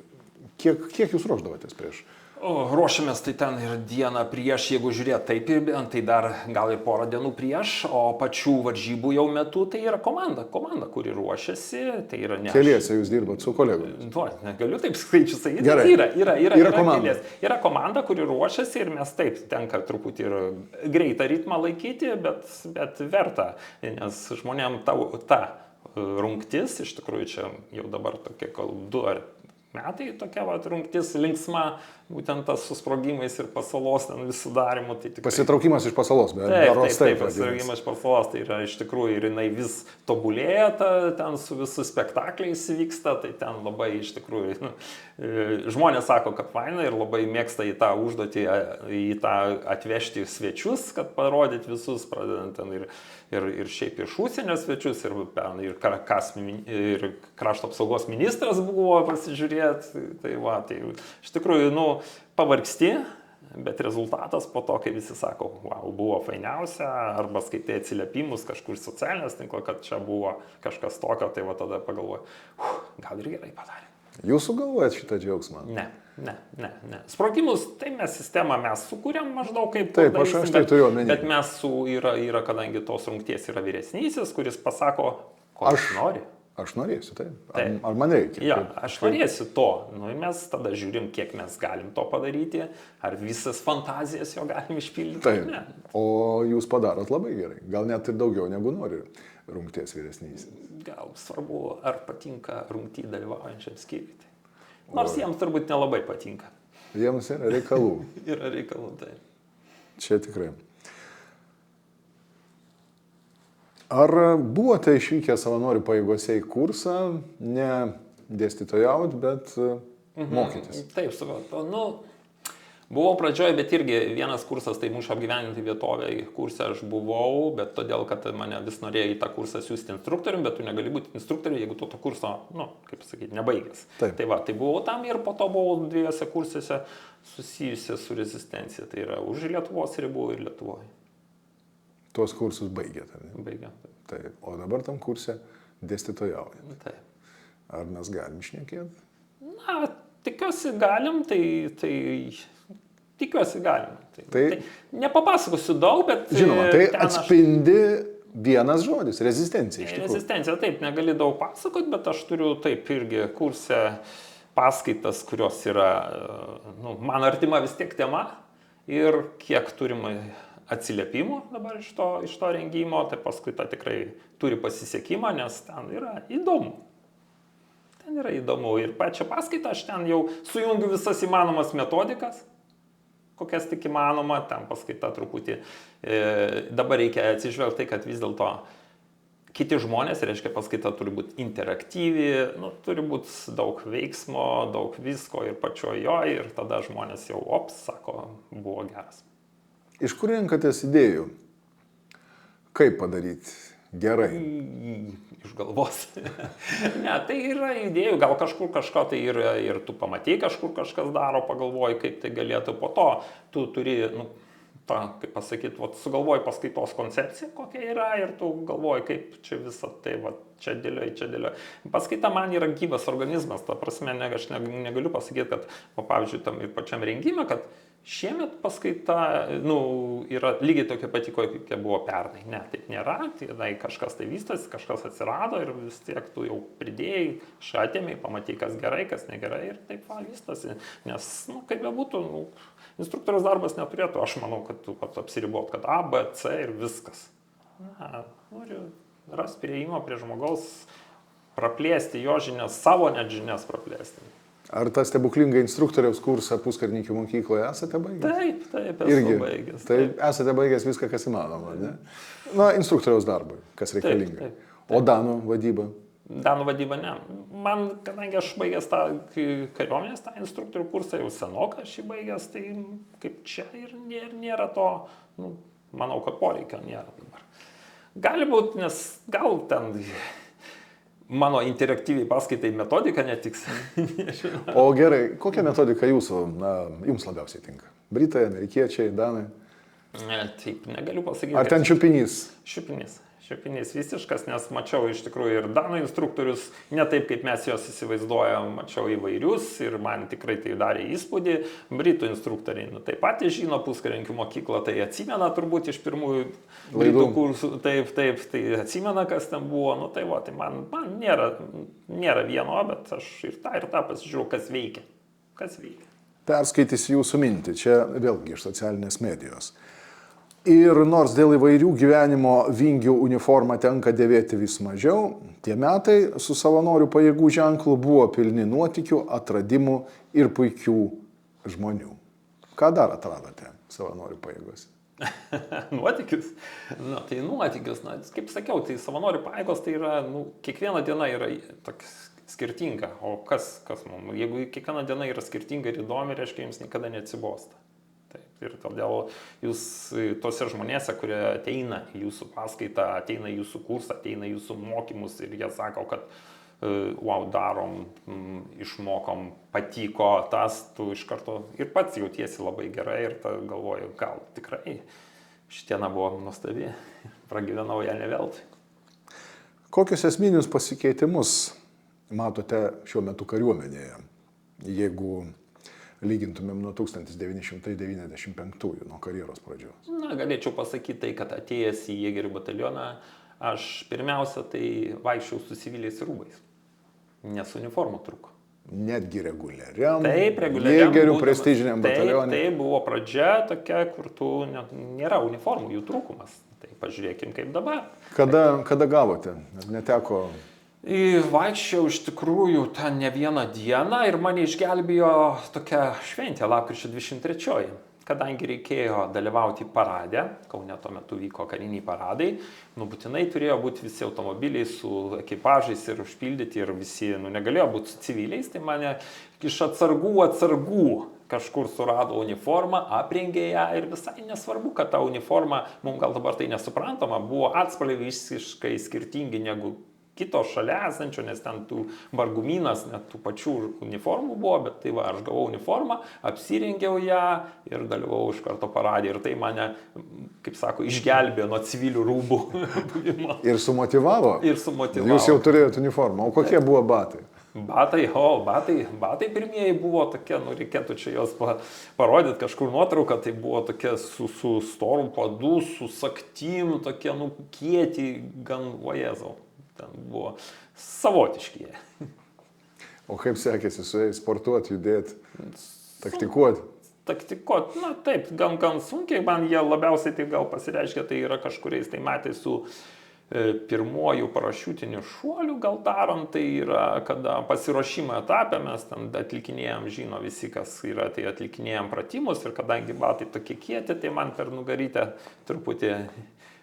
Kiek jūs ruošdavotės prieš? Ruošiamės tai ten ir dieną prieš, jeigu žiūrėt taip, tai dar gal ir porą dienų prieš, o pačių varžybų jau metu tai yra komanda, kuri ruošiasi, tai yra ne. Keliese jūs dirbat su kolegomis? Negaliu taip skaičius sakyti. Gerai. Yra komanda. Yra komanda, kuri ruošiasi ir mes taip tenka truputį ir greitą ritmą laikyti, bet verta, nes žmonėm ta rungtis, iš tikrųjų čia jau dabar tokie gal 2 ar metai tokia rungtis linksma, būtent tas su sprogimais ir pasalos ten visų darimų. Tai tikrai... Pasitraukimas iš pasalos, bet taip, pasitraukimas iš pasalos, tai yra iš tikrųjų ir jinai vis tobulėja, ten su visų spektakliais vyksta, tai ten labai iš tikrųjų, žmonės sako, kad faina ir labai mėgsta į tą užduotį, į tą atvežti svečius, kad parodyti visus, pradedant ten ir šiaip iš užsienio svečius, ir krašto apsaugos ministras buvo pasižiūrėti. Tai iš tikrųjų, pavargsti, bet rezultatas po to, kai visi sako, wow, buvo fainiausia, arba skaitai atsiliepimus kažkur socialinės tinklo, kad čia buvo kažkas tokio, tai tada pagalvoju, gal ir gerai padarė. Jūs sugalvojat šitą džiaugsmą? Ne. Sprogimus, tai sistemą mes sukūrėm maždaug kaip... Taip, aš tai turiu omeny. Bet mes yra, kadangi tos rungties yra vyresnysis, kuris pasako, ko aš nori. Aš norėsiu, taip. Ar man reikia? Ja, aš norėsiu to. Mes tada žiūrim, kiek mes galim to padaryti, ar visas fantazijas jo galim išpildyti. Taip. Ne. O jūs padarot labai gerai. Gal net ir daugiau negu nori rungties vyresnysis. Gal svarbu, ar patinka rungtį dalyvaujančiam skyriui. Nors jiems turbūt nelabai patinka. Jiems yra reikalų. Yra reikalų, tai. Čia tikrai. Ar buvote išvykę savanorių pajėgose į kursą, ne dėstytojaut, bet mokytis? Taip, supratau. Buvau pradžioje, bet irgi vienas kursas, tai mūšio apgyvendinti vietovę kursą aš buvau, bet todėl, kad mane vis norėjo į tą kursą siūsti instruktorium, bet tu negali būti instruktoriu, jeigu tu to kurso, kaip sakyti, nebaigęs. Taip. Tai buvau tam ir po to buvau 2 kursuose susijusi su rezistencija, tai yra už Lietuvos ribų ir Lietuvoje. Tuos kursus baigėte, ne? Baigėm. Taip. O dabar tam kurse dėstytojaujate. Taip. Ar mes galim šnekėti? Tikiuosi galim, tikiuosi galim. Tai nepapasakosiu daug, bet... Žinoma, tai atspindi vienas žodis, rezistencija iš tikrųjų. Rezistencija, taip, negali daug pasakoti, bet aš turiu taip irgi kurse paskaitas, kurios yra, man artima vis tiek tema ir kiek turim atsiliepimų dabar iš to rengimo, tai paskaita tikrai turi pasisekimą, nes ten yra įdomu. Ten yra įdomu ir pačią paskaitą aš ten jau sujungiu visas įmanomas metodikas, kokias tik įmanoma, ten paskaita truputį. Dabar reikia atsižvelgti, kad vis dėlto kiti žmonės, reiškia paskaita turi būti interaktyvi, turi būti daug veiksmo, daug visko ir pačiojo ir tada žmonės jau, sako, buvo geras. Iš kur renkatės idėjų? Kaip padaryti gerai? Iš galvos. Ne, tai yra idėjų, gal kažkur kažko tai ir tu pamatai, kažkur kažkas daro, pagalvoji, kaip tai galėtų, po to tu turi, kaip pasakyti, sugalvoji paskaitos koncepciją, kokia yra ir tu galvoji, kaip čia visą tai, čia dėlioji. Paskaita man yra gyvas organizmas, ta prasme, aš negaliu pasakyti, kad, pavyzdžiui, tam ir pačiam rengime, kad šiemet paskaita, yra lygiai tokia pati, kokia buvo pernai. Ne, taip nėra, tai kažkas tai vystosi, kažkas atsirado ir vis tiek tu jau pridėjai, atėmei, pamatai, kas gerai, kas negerai ir taip vystosi. Nes, kaip bebūtų, instruktoriaus darbas neturėtų, aš manau, kad tu apsiribot, kad A, B, C ir viskas. Noriu rasti prieimą prie žmogaus, praplėsti jo žinias, savo net žinias praplėsti. Ar tą stebuklingą instruktoriaus kursą Puskarininkių mokykloje esate baigęs? Taip, esu baigęs. Taip, esate baigęs viską, kas įmanoma, ne? Instruktoriaus darbui, kas reikalinga. Taip. O danų vadyba? Danų vadyba ne. Man, kadangi aš baigęs tą kariuomenės, tą instruktorių kursą, jau senokai aš jį baigęs, tai kaip čia ir nėra to, manau, kad poreikio nėra dabar. Gali būti, nes gal ten... Mano interaktyviai paskaitai metodika netiks. O gerai, kokia metodika jums labiausiai tinka? Britai, amerikiečiai, danai? Taip, negaliu pasakyti. Ar ten čiupinys? Šiupinys visiškas, nes mačiau iš tikrųjų ir danų instruktorius, ne taip, kaip mes juos įsivaizduojam, mačiau įvairius ir man tikrai tai darė įspūdį. Britų instruktoriai, taip pat žino Puskarininkių mokyklą, tai atsimena turbūt iš pirmųjų britų kursų, taip, tai atsimena, kas ten buvo, tai man nėra vieno, bet aš ir tą pasižiūrėjau, kas veikia. Perskaitysiu jūsų mintį, čia vėlgi iš socialinės medijos. Ir nors dėl įvairių gyvenimo vingių uniformą tenka dėvėti vis mažiau, tie metai su savanorių pajėgų ženklu buvo pilni nuotykių, atradimų ir puikių žmonių. Ką dar atradote savanorių pajėgose? Nuotykis? Na, tai nuotykis, na, kaip sakiau, tai savanorių pajėgos tai yra, kiekviena diena yra toks skirtinga. O kas mums? Jeigu kiekviena diena yra skirtinga ir įdomi, reiškia, jums niekada neatsibosta. Taip, ir todėl jūs tose žmonėse, kurie ateina į jūsų paskaitą, ateina į jūsų kursą, ateina į jūsų mokymus ir jie sako, kad wow, darom, išmokom, patiko tas, tu iš karto ir pats jautiesi labai gerai ir galvoju, gal tikrai šitiena buvo nuostabi, pragyvenau ją ne veltui. Kokius esminius pasikeitimus matote šiuo metu kariuomenėje, jeigu lygintumėm nuo 1995, nuo karjeros pradžios? Na, galėčiau pasakyti tai, kad atėjęs į jėgerių batalioną, aš pirmiausia tai vaikščiau su civiliais rūbais, nes uniformų trūko. Netgi reguliariam, taip, reguliariam jėgerių prestižiniam batalionui. Tai buvo pradžia tokia, kur nėra uniformų, jų trūkumas. Tai pažiūrėkim kaip dabar. Kada gavote? Neteko... Vaikščiau iš tikrųjų ten ne vieną dieną ir mane išgelbėjo tokia šventė, lapkričio 23, kadangi reikėjo dalyvauti parade, Kaune tuo metu vyko kariniai paradai, būtinai turėjo būti visi automobiliai su ekipažais ir užpildyti ir visi, negalėjo būti su civiliais, tai mane iš atsargų kažkur surado uniformą, aprengė ją ir visai nesvarbu, kad ta uniforma, mums gal dabar tai nesuprantama, buvo atspalviai visiškai skirtingi negu kito šalia esančio, nes ten tų margumynas, net tų pačių uniformų buvo, bet tai va, aš gavau uniformą, apsirengiau ją ir dalyvau iš karto paradė. Ir tai mane, kaip sako, išgelbėjo nuo civilių rūbų buvimo. Ir sumotivavo? Ir sumotivavo. Jūs jau turėjote uniformą. O kokie buvo batai? Batai pirmieji buvo tokie, reikėtų čia jos parodyti kažkur nuotrauką, tai buvo tokie su storu padu, su saktim, tokie, kieti, gan vajezau. Ten buvo savotiški jie. O kaip sekėsi su jais sportuoti, judėti, taktikuoti? Taktikuoti, taip, gan sunkiai, man jie labiausiai tai gal pasireiškia, tai yra kažkuriais tai metais su pirmojų parašiutinių šuolių gal darom, tai yra, kada pasiruošimo etapė mes ten atlikinėjom, žino visi, kas yra, tai atlikinėjom pratimus ir kadangi batai tokie kieti, tai man per nugarytę truputį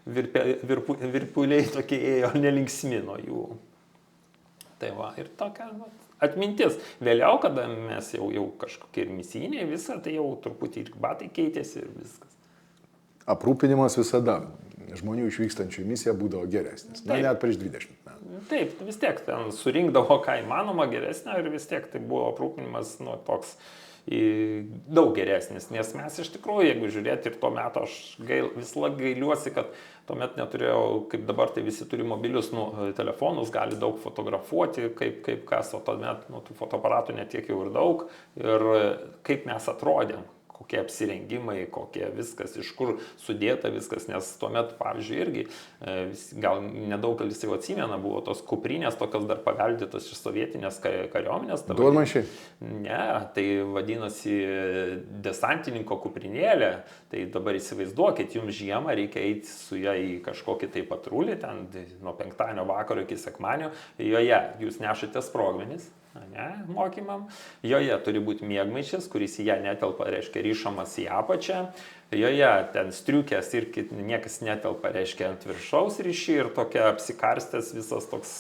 virpuliai tokie ėjo, nelinksmi nuo jų. Tai va, ir tokia atmintis. Vėliau, kada mes jau kažkokie ir misijiniai visą, tai jau truputį ir batai keitėsi ir viskas. Aprūpinimas visada žmonių išvykstančių į misiją būdavo geresnis. Net prieš 20 metų. Taip, vis tiek ten surinkdavo ką įmanoma geresnio ir vis tiek tai buvo aprūpinimas toks daug geresnis, nes mes iš tikrųjų, jeigu žiūrėti ir tuo metu, aš visą gailiuosi, kad tuomet neturėjau, kaip dabar, tai visi turi mobilius telefonus, gali daug fotografuoti, kaip kas, o tuomet tų fotoaparatų netiek jau ir daug ir kaip mes atrodėm, kokie apsirengimai, kokie viskas, iš kur sudėta viskas, nes tuomet, pavyzdžiui, irgi, gal nedaugelis jau atsimena, buvo tos kuprinės, tokios dar paveldėtos iš sovietinės kariuomenės. Duonmaišiai? Ne, tai vadinasi desantininko kuprinėlė, tai dabar įsivaizduokit, jums žiemą reikia eiti su ją į kažkokį tai patrulį, ten nuo penktadienio vakaro iki sekmadienio, joje jūs nešate sprogmenis. Mokymam. Joje turi būti miegmaišis, kuris į ją netelpa, reiškia ryšamas į apačią. Joje ten striukės ir niekas netelpa, reiškia ant viršaus ryšį ir tokia apsikarstęs visas toks,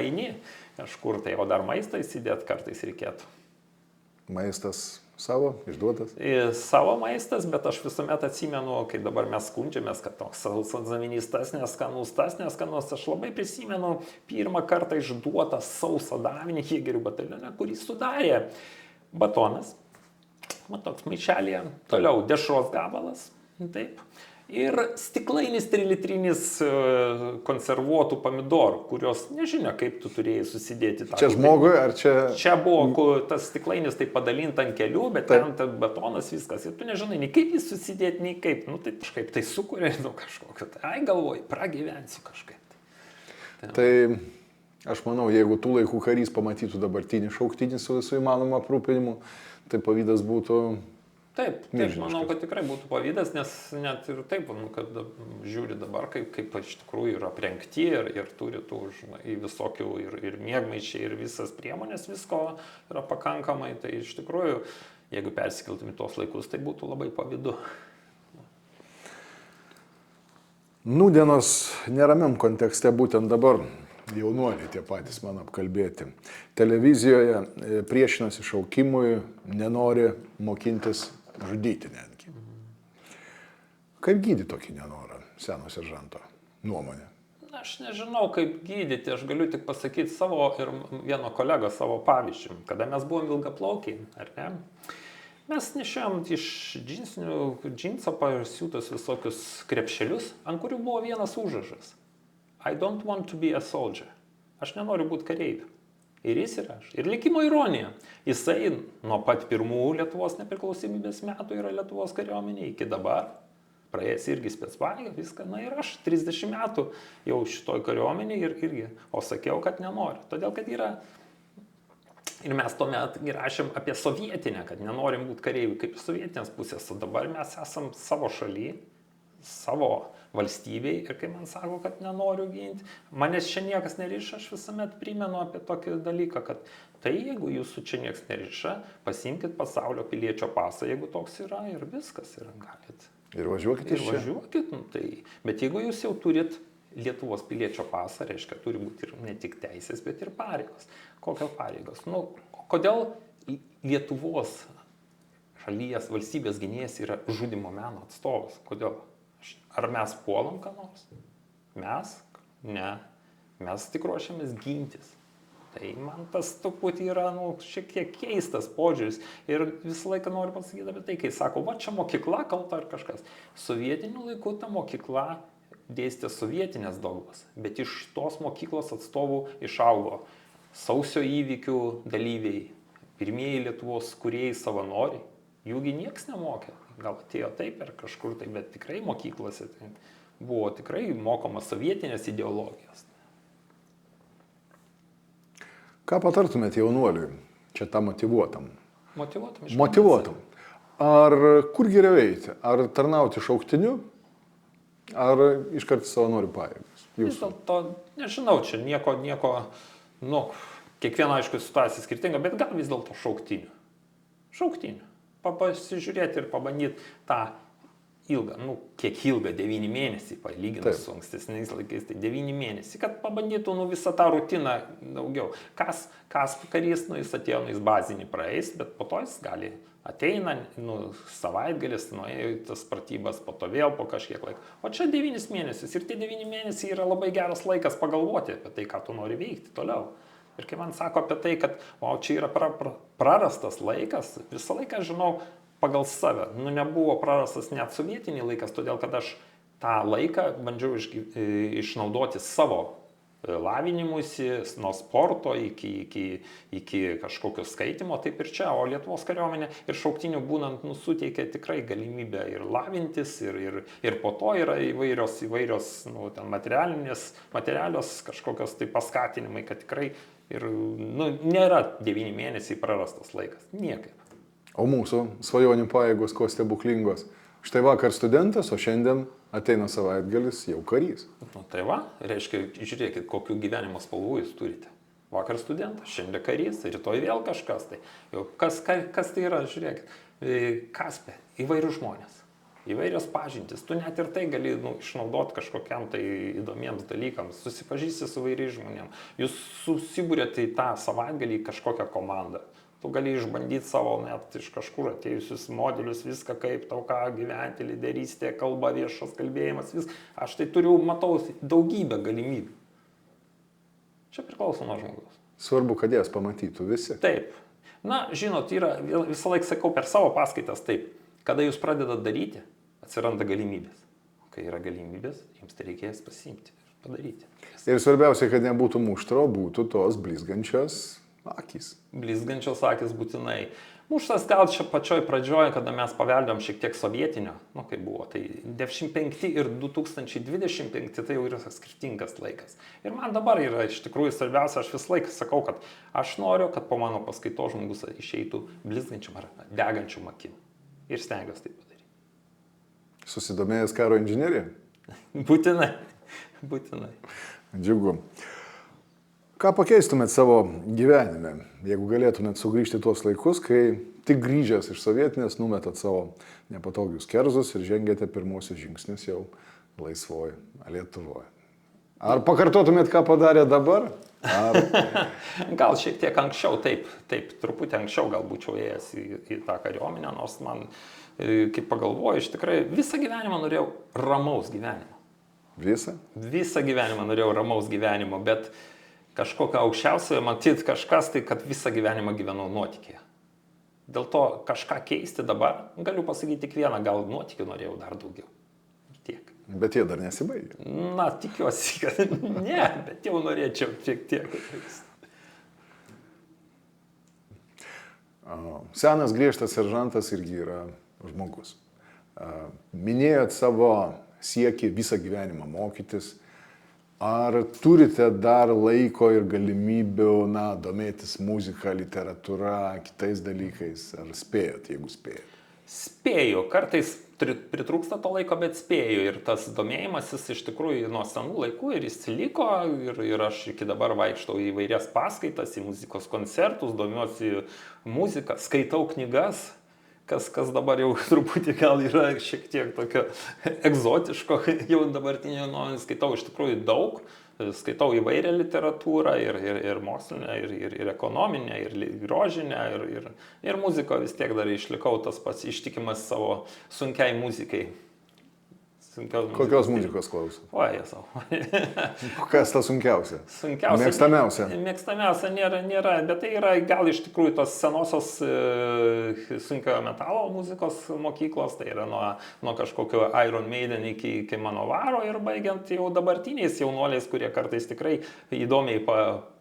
eini kažkur tai, o dar maistą įsidėt kartais reikėtų. Maistas savo, išduotas? Savo maistas, bet aš visuomet atsimenu, kai dabar mes skundžiamės, kad toks sausas tas neskanus, aš labai prisimenu pirmą kartą išduotą sausą davinį jėgerių batalione, kurį sudarė batonas, toks maišelėje, toliau dešros gabalas, taip. Ir stiklainis 3-litrinis konservuotų pomidorų, kurios nežinia, kaip tu turėjai susidėti. Čia žmogui ar čia... Čia buvo tas stiklainis tai padalinta ant kelių, bet ten betonas viskas. Ir tu nežinai, nei kaip jis susidėti, nei kaip. Tai kažkaip tai sukuria, kažkokio. Tai galvoju, pragyvensiu kažkaip. Tai aš manau, jeigu tų laikų karys pamatytų dabartinį šauktinį su visų įmanomu aprūpinimu, tai pavydas būtų Taip, manau, kad tikrai būtų pavydas, nes net ir taip, kad žiūri dabar, kaip iš tikrųjų yra aprengti ir turi tų, žinai, visokių ir miegmaišiai, ir visas priemonės, visko yra pakankamai, tai iš tikrųjų, jeigu persikeltum į tos laikus, tai būtų labai pavydu. Nūdienos neramiam kontekste būtent dabar jaunuoliai tie patys man apkalbėti. Televizijoje priešinasi šaukimui, nenori mokintis žudyti netgi. Kaip gydyti tokį nenorą, seno seržanto nuomonė? Aš nežinau, kaip gydyti, aš galiu tik pasakyti savo ir vieno kolego savo pavyzdžių. Kada mes buvom ilgaplaukiai, ar ne? Mes nešiojom iš džinso pasiūtus visokius krepšelius, ant kurių buvo vienas užrašas. I don't want to be a soldier. Aš nenoriu būti kareiviu. Ir jis ir aš. Ir likimo ironija. Jisai nuo pat pirmųjų Lietuvos nepriklausomybės metų yra Lietuvos kariuomenė iki dabar. Praėjęs irgi specpareigą, viską. Na ir aš 30 metų jau šitoj kariuomenė ir irgi. O sakiau, kad nenoriu. Todėl, kad yra... Ir mes tuomet rašėm apie sovietinę, kad nenorim būti kareivių kaip sovietinės pusės. O dabar mes esam savo šaly, savo valstybei ir kai man sako, kad nenoriu ginti, manęs čia niekas neriša, aš visuomet primenu apie tokį dalyką, kad tai jeigu jūsų čia niekas neriša, pasiimkit pasaulio piliečio pasą, jeigu toks yra ir viskas yra, galit. Ir važiuokit iš čia. Ir važiuokit, tai. Bet jeigu jūs jau turit Lietuvos piliečio pasą, reiškia, turi būti ir ne tik teisės, bet ir pareigos. Kokios pareigos? Kodėl Lietuvos šalies valstybės gynėjas yra žudimo meno atstovas? Kodėl? Ar mes puolam ką nors? Mes? Ne. Mes tik ruošiamės gintis. Tai man tas truputį yra, šiek tiek keistas požiūris. Ir visą laiką noriu pasakyti apie tai, kai sako, va čia mokykla kalta ar kažkas. Sovietiniu laiku ta mokykla dėstė sovietinės dogmas, bet iš tos mokyklos atstovų išaugo sausio įvykių dalyviai, pirmieji Lietuvos kūrėjai savanoriai. Jūgi nieks nemokė. Gal atėjo taip ar kažkur taip, bet tikrai mokyklose buvo tikrai mokoma sovietinės ideologijos. Ką patartumėt jaunuoliui, čia tą motyvuotam? Motyvuotam. Ar kur geriau eiti? Ar tarnauti šauktiniu, ar iškart savanorių pajėgas? Vis dėlto, nežinau, čia nieko, kiekviena aišku situacija skirtinga, bet gal vis dėlto šauktiniu. Šauktiniu. Pasižiūrėti ir pabandyti tą ilgą, kiek ilgą, 9 mėnesiai, palyginus su ankstesniais laikais, tai 9 mėnesiai, kad pabandytų visą tą rutiną daugiau. Kas karys, jis atėjo, jis bazinį praeis, bet po to jis gali ateina, savaitgalis, nuėjo į tas pratybas, po to vėl po kažkiek laiko. O čia 9 mėnesius ir tie 9 mėnesiai yra labai geras laikas pagalvoti apie tai, ką tu nori veikti toliau. Ir kai man sako apie tai, kad čia yra prarastas laikas, visą laiką žinau pagal save. Nebuvo prarastas net sovietinį laikas, todėl kad aš tą laiką bandžiau išnaudoti savo lavinimuisi, nuo sporto iki kažkokio skaitimo, taip ir čia. O Lietuvos kariuomenė ir šauktinių būnant suteikia tikrai galimybę ir lavintis, ir po to yra įvairios ten materialios kažkokios tai paskatinimai, kad tikrai ir nėra 9 mėnesiai prarastas laikas. Niekaip. O mūsų svajonių pajėgos kuo stebuklingos. Štai vakar studentas, o šiandien ateina savaitgalis jau karys. Tai va, reiškia, žiūrėkit, kokių gyvenimo spalvų jūs turite. Vakar studentas, šiandien karys, rytoj vėl kažkas. Tai. Kas tai yra, žiūrėkit, kaspe, įvairių žmonės, įvairios pažintys. Tu net ir tai gali išnaudoti kažkokiam tai įdomiems dalykams, susipažįsti su įvairiais žmonėms. Jūs susibūrėte į tą savaitgalį kažkokią komandą. Tu gali išbandyti savo net iš kažkur atėjusius modelius, viską kaip tau ką gyventi, lyderystė, kalba, viešas kalbėjimas, viską. Aš tai matau daugybę galimybių. Čia priklauso nuo žmogaus. Svarbu, kad jas pamatytų visi. Taip. Na, žinot, yra, visą laiką sakau per savo paskaitas taip. Kada jūs pradedat daryti, atsiranda galimybės. Kai yra galimybės, jums tai reikės pasiimti ir padaryti. Ir svarbiausia, kad nebūtų muštro, būtų tos blizgančios akys. Blizgančios akys būtinai. Muštas gal čia pačioj pradžioj, kada mes paveldėm šiek tiek sovietinio, kaip buvo, tai 95 ir 2025 tai jau yra skirtingas laikas. Ir man dabar yra iš tikrųjų svarbiausia, aš visą laiką sakau, kad aš noriu, kad po mano paskaitos žmogus išeitų blizgančiam ar degančiam akim. Ir stengiuosi tai padaryti. Susidomėjęs karo inžinierija? Būtinai. Džiugu. Ką pakeistumėt savo gyvenime, jeigu galėtumėt sugrįžti tuos laikus, kai tik grįžęs iš sovietinės numetat savo nepatogius kerzus ir žengėte pirmosius žingsnius jau laisvoje Lietuvoje? Ar pakartotumėt, ką padarė dabar? Ar... Gal šiek tiek anksčiau, taip, truputį anksčiau gal būčiau ėjęs į tą kariuomenę, nors man, kaip pagalvoju, iš tikrai visą gyvenimą norėjau ramaus gyvenimo. Visą gyvenimą norėjau ramaus gyvenimo, bet kažkokio aukščiausioje matyt kažkas tai, kad visą gyvenimą gyvenau nuotykėje. Dėl to kažką keisti dabar, galiu pasakyti tik vieną, gal nuotykių norėjau dar daugiau. Tiek. Bet jie dar nesibaigė. Na, tikiuosi, kad ne, bet jau norėčiau šiek tiek. Senas griežtas seržantas irgi yra žmogus. Minėjot savo siekį visą gyvenimą mokytis. Ar turite dar laiko ir galimybių, domėtis muzika, literatūra, kitais dalykais? Ar spėjot, jeigu spėjot? Spėju. Kartais pritrūksta to laiko, bet spėju. Ir tas domėjimasis iš tikrųjų nuo senų laikų ir jis liko. Ir aš iki dabar vaikštau į įvairias paskaitas, į muzikos koncertus, domiuosi muziką, skaitau knygas. Kas dabar jau truputį gal yra šiek tiek tokio egzotiško, jau dabartinio skaitau iš tikrųjų daug, skaitau įvairią literatūrą ir mokslinę, ir ekonominę, ir grožinę, ir muziko vis tiek dar išlikau tas pats ištikimas savo sunkiai muzikai. Kokios muzikos klausot? O, Jėzau. Kas ta sunkiausia? Mėgstamiausia? Mėgstamiausia nėra, bet tai yra gal iš tikrųjų tos senosios sunkiojo metalo muzikos mokyklos, tai yra nuo kažkokio Iron Maiden iki Manovaro ir baigiant jau dabartiniais jaunuoliais, kurie kartais tikrai įdomiai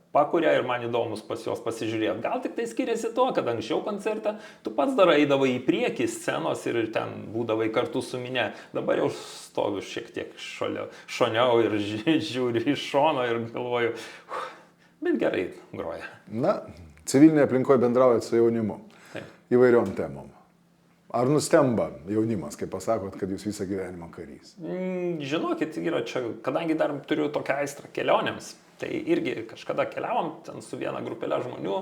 pakuria ir man įdomus pas juos pasižiūrėti. Gal tik tai skiriasi to, kad anksčiau koncerte tu pats dar eidavai į priekį scenos ir ten būdavai kartu su minia. Dabar jau stoviu šiek tiek šoniau ir žiūriu iš šono ir galvoju, bet gerai groja. Na, civilinėje aplinkoje bendraujat su jaunimu. Taip. Įvairiom temom. Ar nustemba jaunimas, kai pasakot, kad jūs visą gyvenimą karys? Žinokit, yra čia, kadangi dar turiu tokią aistrą kelionėms, tai irgi kažkada keliavom ten su viena grupelė žmonių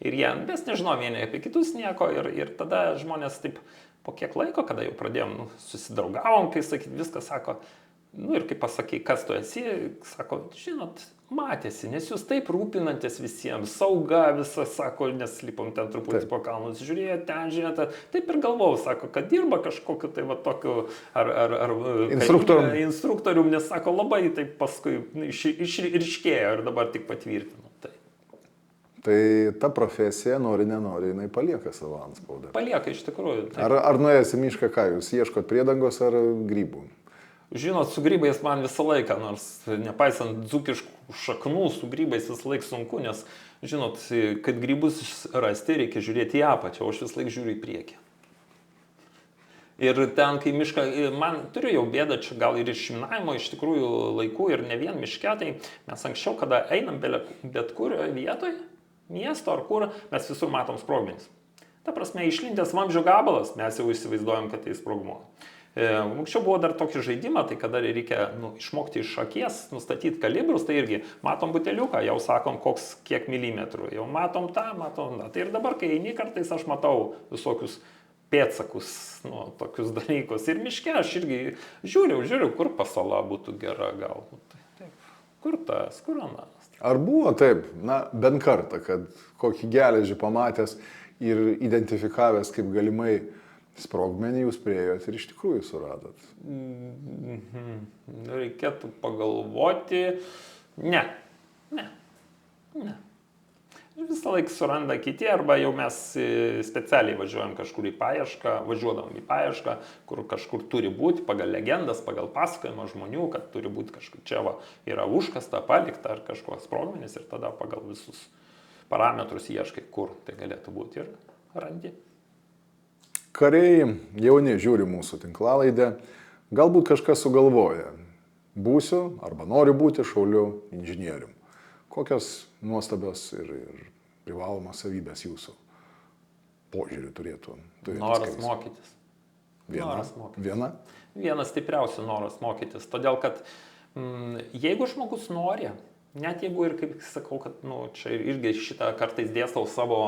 ir jie vis nežino vieni apie kitus nieko ir tada žmonės taip po kiek laiko, kada jau pradėjom, susidraugavom, kai sakyt, viskas sako, ir kai pasakai, kas tu esi, sako, žinot, matėsi, nes jūs taip rūpinantis visiems, sauga visą, sako, nes lipom ten truputį po kalnus, žiūrėjot ten, žiūrėjote, taip ir galvojau, sako, kad dirba kažkokiu tai va tokiu, ar instruktorium, nes sako, labai taip paskui išryškėjo ir dabar tik patvirtinu. Tai ta profesija, nori, nenori, jinai palieka savo antspaudą. Palieka iš tikrųjų. Ar nuėjęs į mišką, ką jūs ieškot priedangos ar grybų? Žinot, su grybais man visą laiką, nors nepaisant dzūkiškų šaknų, su grybais visą laiką sunku, nes, žinot, kad grybus rasti, reikia žiūrėti į apačią, o aš visą laiką žiūriu į priekį. Ir ten, kai mišką, man turiu jau bėdą čia gal ir iš šminavimo iš tikrųjų laikų ir ne vien miške, tai mes anksčiau, kada einam bet kurioje vietoje, miesto ar kur, mes visur matom sprogmenis. Ta prasme, išlindęs vamzdžio gabalas, mes jau įsivaizduojam, kad tai sprogmuo. Anksčiau buvo dar tokį žaidimą, tai kada reikia išmokti iš akies, nustatyti kalibrus, tai irgi matom buteliuką, jau sakom, kiek milimetrų, jau matom tą. Tai ir dabar, kai eini kartais, aš matau visokius pėdsakus, tokius dalykus. Ir miške aš irgi žiūriu, kur pasala būtų gera galbūt. Taip, kur tas, kur anas. Ar buvo taip, bent kartą, kad kokį geležį pamatęs ir identifikavęs kaip galimai sprogmenį jūs priėjot ir iš tikrųjų suradot? Reikėtų pagalvoti. Ne. Visą laiką suranda kiti, arba jau mes specialiai važiuojam kažkur į paiešką, važiuodam į paiešką, kur kažkur turi būti pagal legendas, pagal pasakojimą žmonių, kad turi būti kažkur čia yra užkasta, palikta ar kažkoks sprogmenis ir tada pagal visus parametrus ieškai, kur tai galėtų būti ir randi. Kariai jauni žiūri mūsų tinklalaidę, galbūt kažkas sugalvoja. Būsiu arba noriu būti šauliu inžinierium. Kokios nuostabios ir privalomos savybės jūsų požiūrių turėtų? Noras mokytis. Noras mokytis. Viena stipriausių noras mokytis. Todėl, kad jeigu žmogus nori, net jeigu ir, kaip sakau, kad čia irgi šitą kartais dėstau savo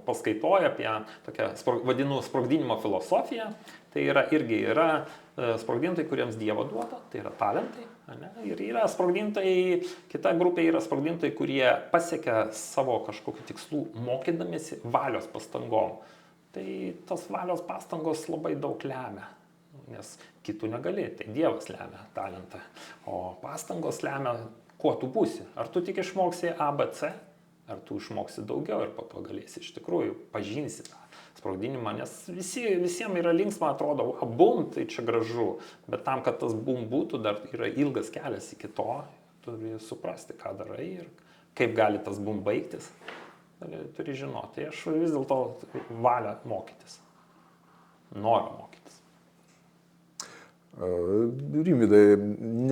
paskaitoje apie tokią, vadinu, sprogdinimo filosofiją, tai irgi yra sprogdintojai, kuriems Dievo duota, tai yra talentai. Ne? Ir yra sprogdintojai, kita grupė yra sprogdintojai, kurie pasiekia savo kažkokių tikslų mokydamėsi valios pastangom. Tai tos valios pastangos labai daug lemia, nes kitų negali, tai Dievas lemia talentą, o pastangos lemia, kuo tu būsi. Ar tu tik išmoksi ABC, ar tu išmoksi daugiau ir po to galėsi iš tikrųjų pažinsi tą sprogdinimą, nes visiems yra linksma, atrodo, bum, tai čia gražu, bet tam, kad tas bum būtų, dar yra ilgas kelias iki to, turi suprasti, ką darai ir kaip gali tas bum baigtis, turi žinoti. Aš vis dėlto valią mokytis, noriu mokytis. Rimvydai,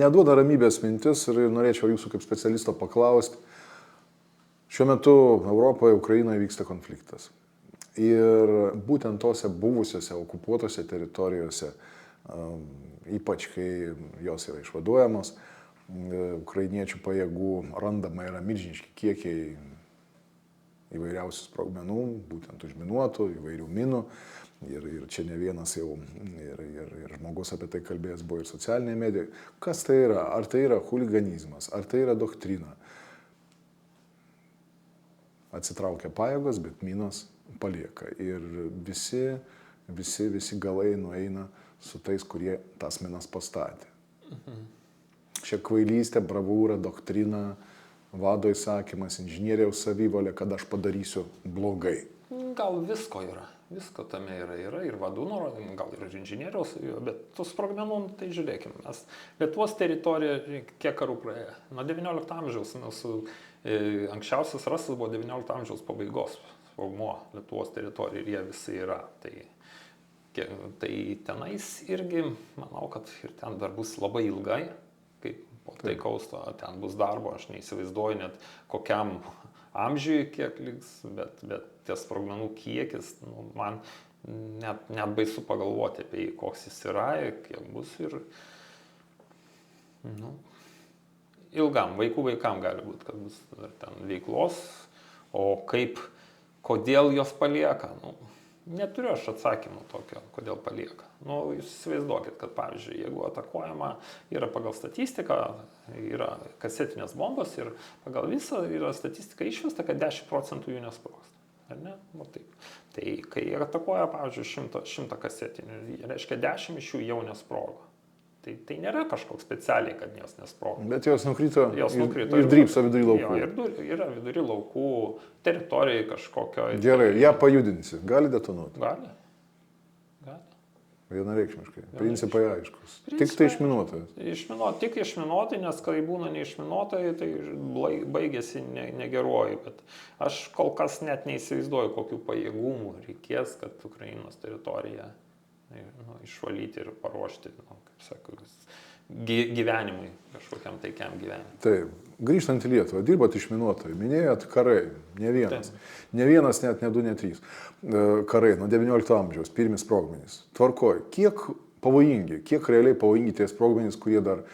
neduoda ramybės mintis ir norėčiau jūsų kaip specialisto paklausti. Šiuo metu Europoje, Ukrainoje vyksta konfliktas. Ir būtent tose buvusiose okupuotose teritorijose, ypač kai jos yra išvaduojamos, ukrainiečių pajėgų randama yra milžiniški kiekiai įvairiausių sprogmenų, būtent užminuotų, įvairių minų. Ir čia ne vienas jau ir žmogus apie tai kalbėjęs buvo ir socialinėje medijoje. Kas tai yra? Ar tai yra huliganizmas? Ar tai yra doktrina? Atsitraukia pajėgos, bet minos palieka. Ir visi galai nueina su tais, kurie tas minas pastatė. Čia kvailystė, bravūra, doktrina, vado įsakymas, inžinieriaus savivalė, kad aš padarysiu blogai. Gal visko yra. Visko tame yra ir vadų nurodymų, gal ir inžinieriaus, bet tų sprogmenų, tai žiūrėkime, mes Lietuvos teritorija kiek karų praėjo. Nuo 19 amžiaus, mūsų anksčiausias rastas buvo 19 amžiaus pabaigos sprogmuo Lietuvos teritorija ir jie visi yra. Tai tenais irgi, manau, kad ir ten dar bus labai ilgai, kaip po taikaus ten bus darbo, aš neįsivaizduoju net kokiam amžiui kiek liks, bet ties sprogmenų kiekis, man net baisu pagalvoti apie jį, koks jis yra, kiek bus ir ilgam, vaikam gali būti, kad bus ten veiklos, o kodėl jos palieka, neturiu aš atsakymų tokio, kodėl palieka. Jūs įsivaizduokit, kad pavyzdžiui, jeigu atakuojama yra pagal statistiką, yra kasetinės bombos ir pagal visą yra statistika išvesta, kad 10% jų nesprogsta. Ar ne? Taip. Tai kai atakuoja, pavyzdžiui, 100 kasetinių, reiškia 10 iš jų jau nesprogo. Tai nėra kažkoks specialiai, kad jos nesprogo. Bet jos nukrito ir drybso vidury laukų. Jo, ir yra vidury laukų, teritorijai kažkokio. Gerai, ją pajudinsi. Gali detonuoti? Gali. Vienareikšmiškai. Principai aiškus. Tik tai išminuotojas. Tik išminuotojai, nes kai būna neišminuotojai, tai baigėsi negeruoju. Bet aš kol kas net neįsivaizduoju, kokių pajėgumų reikės, kad Ukrainos teritoriją išvalyti ir paruošti, kaip sakau, gyvenimui, kažkokiam taikiam gyvenimui. Taip. Grįžtant į Lietuvą, dirbat išminuotojai, minėjot karai, ne vienas. Taip. Ne vienas, net ne 2, ne 3. Karai nuo 19 amžiaus, pirmi sprogmenys. Tvarkoj, kiek pavojingi, kiek realiai pavojingi tie sprogmenys, kurie dar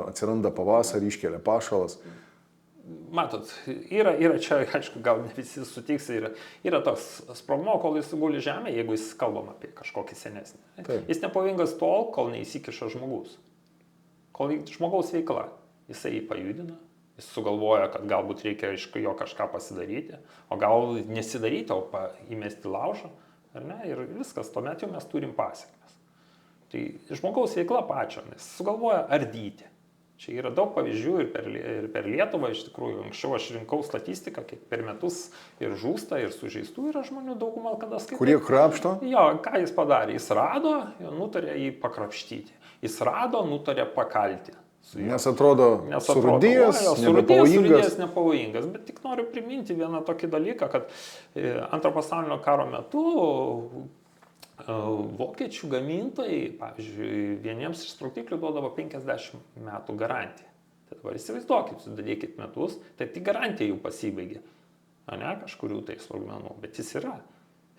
atsiranda pavasarį, iškelia pašalas. Matot, yra čia, aišku, gal ne visi sutiks, yra toks sprogmuo, kol jis guli žemė, jeigu jis kalbam apie kažkokį senesnį. Taip. Jis nepavojingas tol, kol neįsikiša žmogus. Kol žmogaus veikla, jisai jį pajudina, jis sugalvoja, kad galbūt reikia iš jo kažką pasidaryti, o gal nesidaryti, o įmesti laužą, ar ne, ir viskas, tuomet jau mes turim pasekmes. Tai žmogaus veikla pačio, jis sugalvoja ardyti. Čia yra daug pavyzdžių ir per Lietuvą, iš tikrųjų, anksčiau aš rinkau statistiką, kiek per metus ir žūsta, ir sužeistų yra žmonių daugumą, kada skaitai. Kurie krapšto? Jo, ką jis padarė? Jis rado, nutarė jį pakrapštyti. Jis rado, nutarė pakalti. Nes atrodo surūdėjęs, nepavojingas. Bet tik noriu priminti vieną tokį dalyką, kad Antro pasaulinio karo metu vokiečių gamintojai, pavyzdžiui, vieniems iš sprogdiklių duodavo 50 metų garantiją. Tai dabar įsivaizduokit, sudėkit metus, tai tik garantija jų pasibaigė. Ne kažkurių tai sprogmenų, bet jis yra.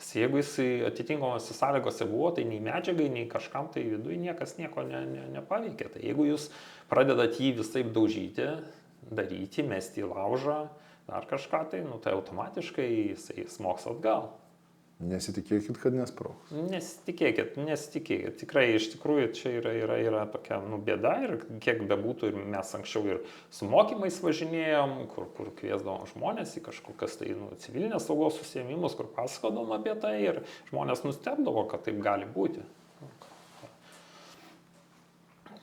Jeigu jis atitinkamose sąlygose buvo, tai nei medžiagai, nei kažkam tai viduje niekas nieko nepaveikia. Tai jeigu jūs pradedat jį visaip daužyti, daryti, mesti į laužą, dar kažką tai, nu, tai automatiškai jisai smogs atgal. Nesitikėkit, kad nesprogs. Nesitikėkit. Tikrai, iš tikrųjų, čia yra tokia bėda ir kiek bebūtų, ir mes anksčiau ir su mokymais važinėjom, kur kviesdavom žmonės į kažkokias tai civilinės saugos užsiėmimus, kur pasakodavom apie tai ir žmonės nustebdavo, kad taip gali būti.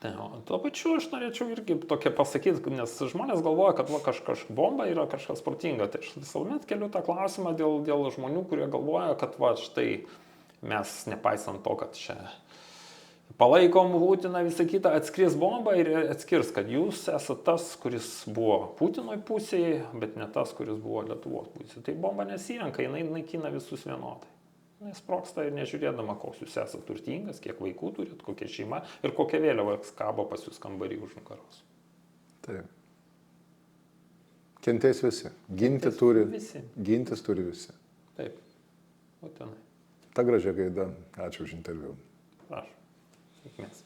Tai, tuo pačiu aš norėčiau irgi tokia pasakyti, nes žmonės galvoja, kad kažkas bomba yra kažkas protinga. Tai aš visuomet keliu tą klausimą dėl žmonių, kurie galvoja, kad štai mes nepaisant to, kad čia palaikom Putiną, visą kitą, atskris bomba ir atskirs, kad jūs esate tas, kuris buvo Putinoj pusėje, bet ne tas, kuris buvo Lietuvos pusėje. Tai bomba nesirenka, jinai naikina visus vienodai. Jis sprogsta ir nežiūrėdama, koks jūs esate turtingas, kiek vaikų turit, kokia šeima ir kokia vėliava kabo pas jūs kambarį už nugaros. Taip. Kentės visi. Gintis turi visi. Taip. O tenai. Ta gražia gaida. Ačiū už interviu. Prašau. Sėkmės.